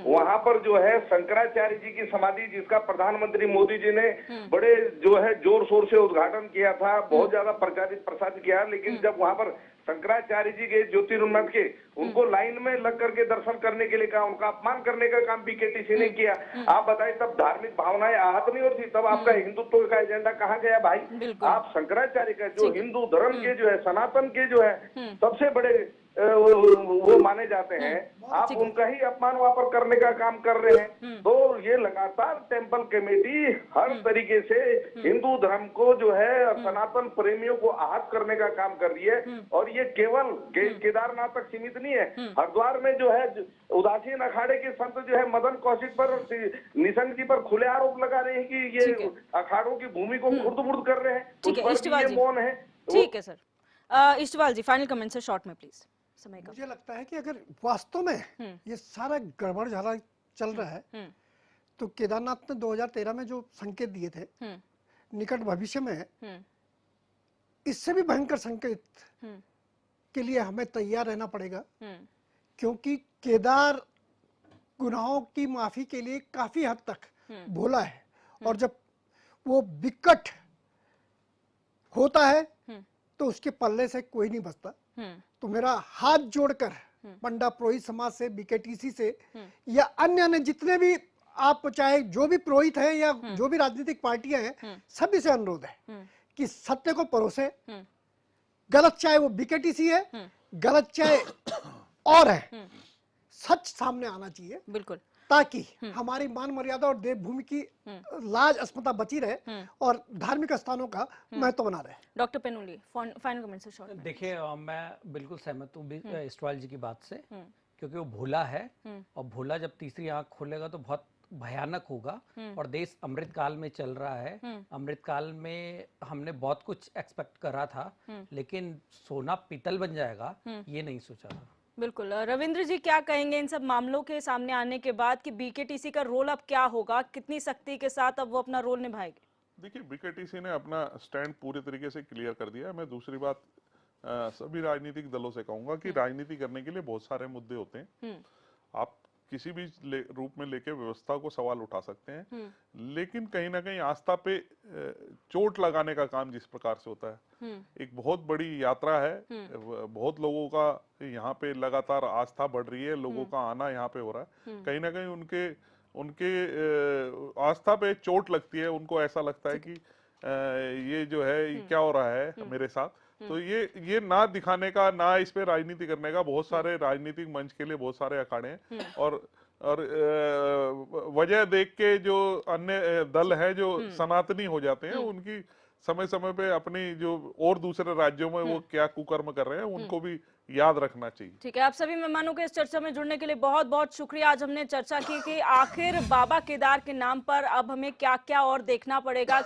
M: वहां पर जो है शंकराचार्य जी की समाधि, जिसका प्रधानमंत्री मोदी जी ने बड़े जो है जोर शोर से उद्घाटन किया था, बहुत ज्यादा प्रचारित किया, लेकिन जब वहां पर शंकराचार्य जी के ज्योतिर्मठ के उनको लाइन में लग करके दर्शन करने के लिए कहा, उनका अपमान करने का काम बीकेटीसी ने किया। आप बताइए, तब धार्मिक भावनाएं आहत नहीं होती? तब आपका हिंदुत्व का एजेंडा कहाँ गया भाई? आप शंकराचार्य का जो हिंदू धर्म के जो है, सनातन के जो है सबसे बड़े वो माने जाते हैं, आप उनका ही अपमान वहां पर करने का काम कर रहे हैं। तो ये लगातार टेम्पल कमेटी हर तरीके से हिंदू धर्म को जो है, सनातन प्रेमियों को आहत करने का काम कर रही है। और ये केवल केदारनाथ तक सीमित नहीं है। हरिद्वार में जो है उदासीन अखाड़े के संत जो है मदन कौशिक पर, निशंक जी पर खुले आरोप लगा रहे हैं कि ये अखाड़ों की भूमि को खुर्द-बुर्द कर रहे हैं।
A: ठीक है, इष्टवाल जी,
M: मौन है।
A: ठीक है सर। इष्टवाल जी, फाइनल कमेंट से शॉर्ट में प्लीज।
J: मुझे लगता है कि अगर वास्तव में ये सारा गड़बड़ झाला चल रहा है तो केदारनाथ ने 2013 में जो संकेत दिए थे, निकट भविष्य में इससे भी भयंकर संकेत के लिए हमें तैयार रहना पड़ेगा, क्योंकि केदार गुनाहों की माफी के लिए काफी हद तक भोला है, और जब वो विकट होता है तो उसके पल्ले से कोई नहीं बचता। तो मेरा हाथ जोड़कर पंडा पुरोहित समाज से, बीकेटीसी से, या अन्य जितने भी आप चाहे जो भी पुरोहित हैं या जो भी राजनीतिक पार्टियां हैं, सभी से अनुरोध है कि सत्य को परोसे। गलत चाहे वो बीकेटीसी है, गलत चाहे और है, सच सामने आना चाहिए,
A: बिल्कुल,
J: ताकि हमारी मान मर्यादा और देवभूमि की लाज अस्मिता बची रहे और धार्मिक स्थानों का महत्व बना रहे।
A: डॉक्टर पेनुली, फाइनल कमेंट से शॉर्ट में।
L: देखिए, मैं बिल्कुल सहमत हूँ इष्टवाल जी की बात से, क्योंकि वो भोला है, और भोला जब तीसरी आंख खोलेगा तो बहुत भयानक होगा। और देश अमृतकाल में चल रहा है। अमृतकाल में हमने बहुत कुछ एक्सपेक्ट करा था, लेकिन सोना पीतल बन जाएगा ये नहीं सोचा था।
A: बिल्कुल। रविंद्र जी, क्या कहेंगे इन सब मामलों के सामने आने के बाद कि बीकेटीसी का रोल अब क्या होगा, कितनी सख्ती के साथ अब वो अपना रोल निभाएगी?
K: देखिए, बीकेटीसी ने अपना स्टैंड पूरे तरीके से क्लियर कर दिया है। मैं दूसरी बात सभी राजनीतिक दलों से कहूंगा कि राजनीति करने के लिए बहुत सारे मुद्दे होते हैं। आप किसी भी रूप में लेके व्यवस्था को सवाल उठा सकते हैं, लेकिन कहीं ना कहीं आस्था पे चोट लगाने का काम जिस प्रकार से होता है, एक बहुत बड़ी यात्रा है, बहुत लोगों का यहाँ पे लगातार आस्था बढ़ रही है, लोगों का आना यहाँ पे हो रहा है, कहीं ना कहीं उनके आस्था पे चोट लगती है। उनको ऐसा लगता है कि ये जो है ये क्या हो रहा है मेरे साथ। तो ये ना दिखाने का, ना इस पे राजनीति करने का, बहुत सारे राजनीतिक मंच के लिए बहुत सारे अखाड़े हैं। और वजह देख के जो अन्य दल है जो सनातनी हो जाते हैं, उनकी समय समय पे अपनी जो और दूसरे राज्यों में वो क्या कुकर्म कर रहे हैं उनको भी याद रखना चाहिए।
A: ठीक है, आप सभी मेहमानों के इस चर्चा में जुड़ने के लिए बहुत बहुत शुक्रिया। आज हमने चर्चा की कि आखिर बाबा केदार के नाम पर अब हमें क्या क्या और देखना पड़ेगा।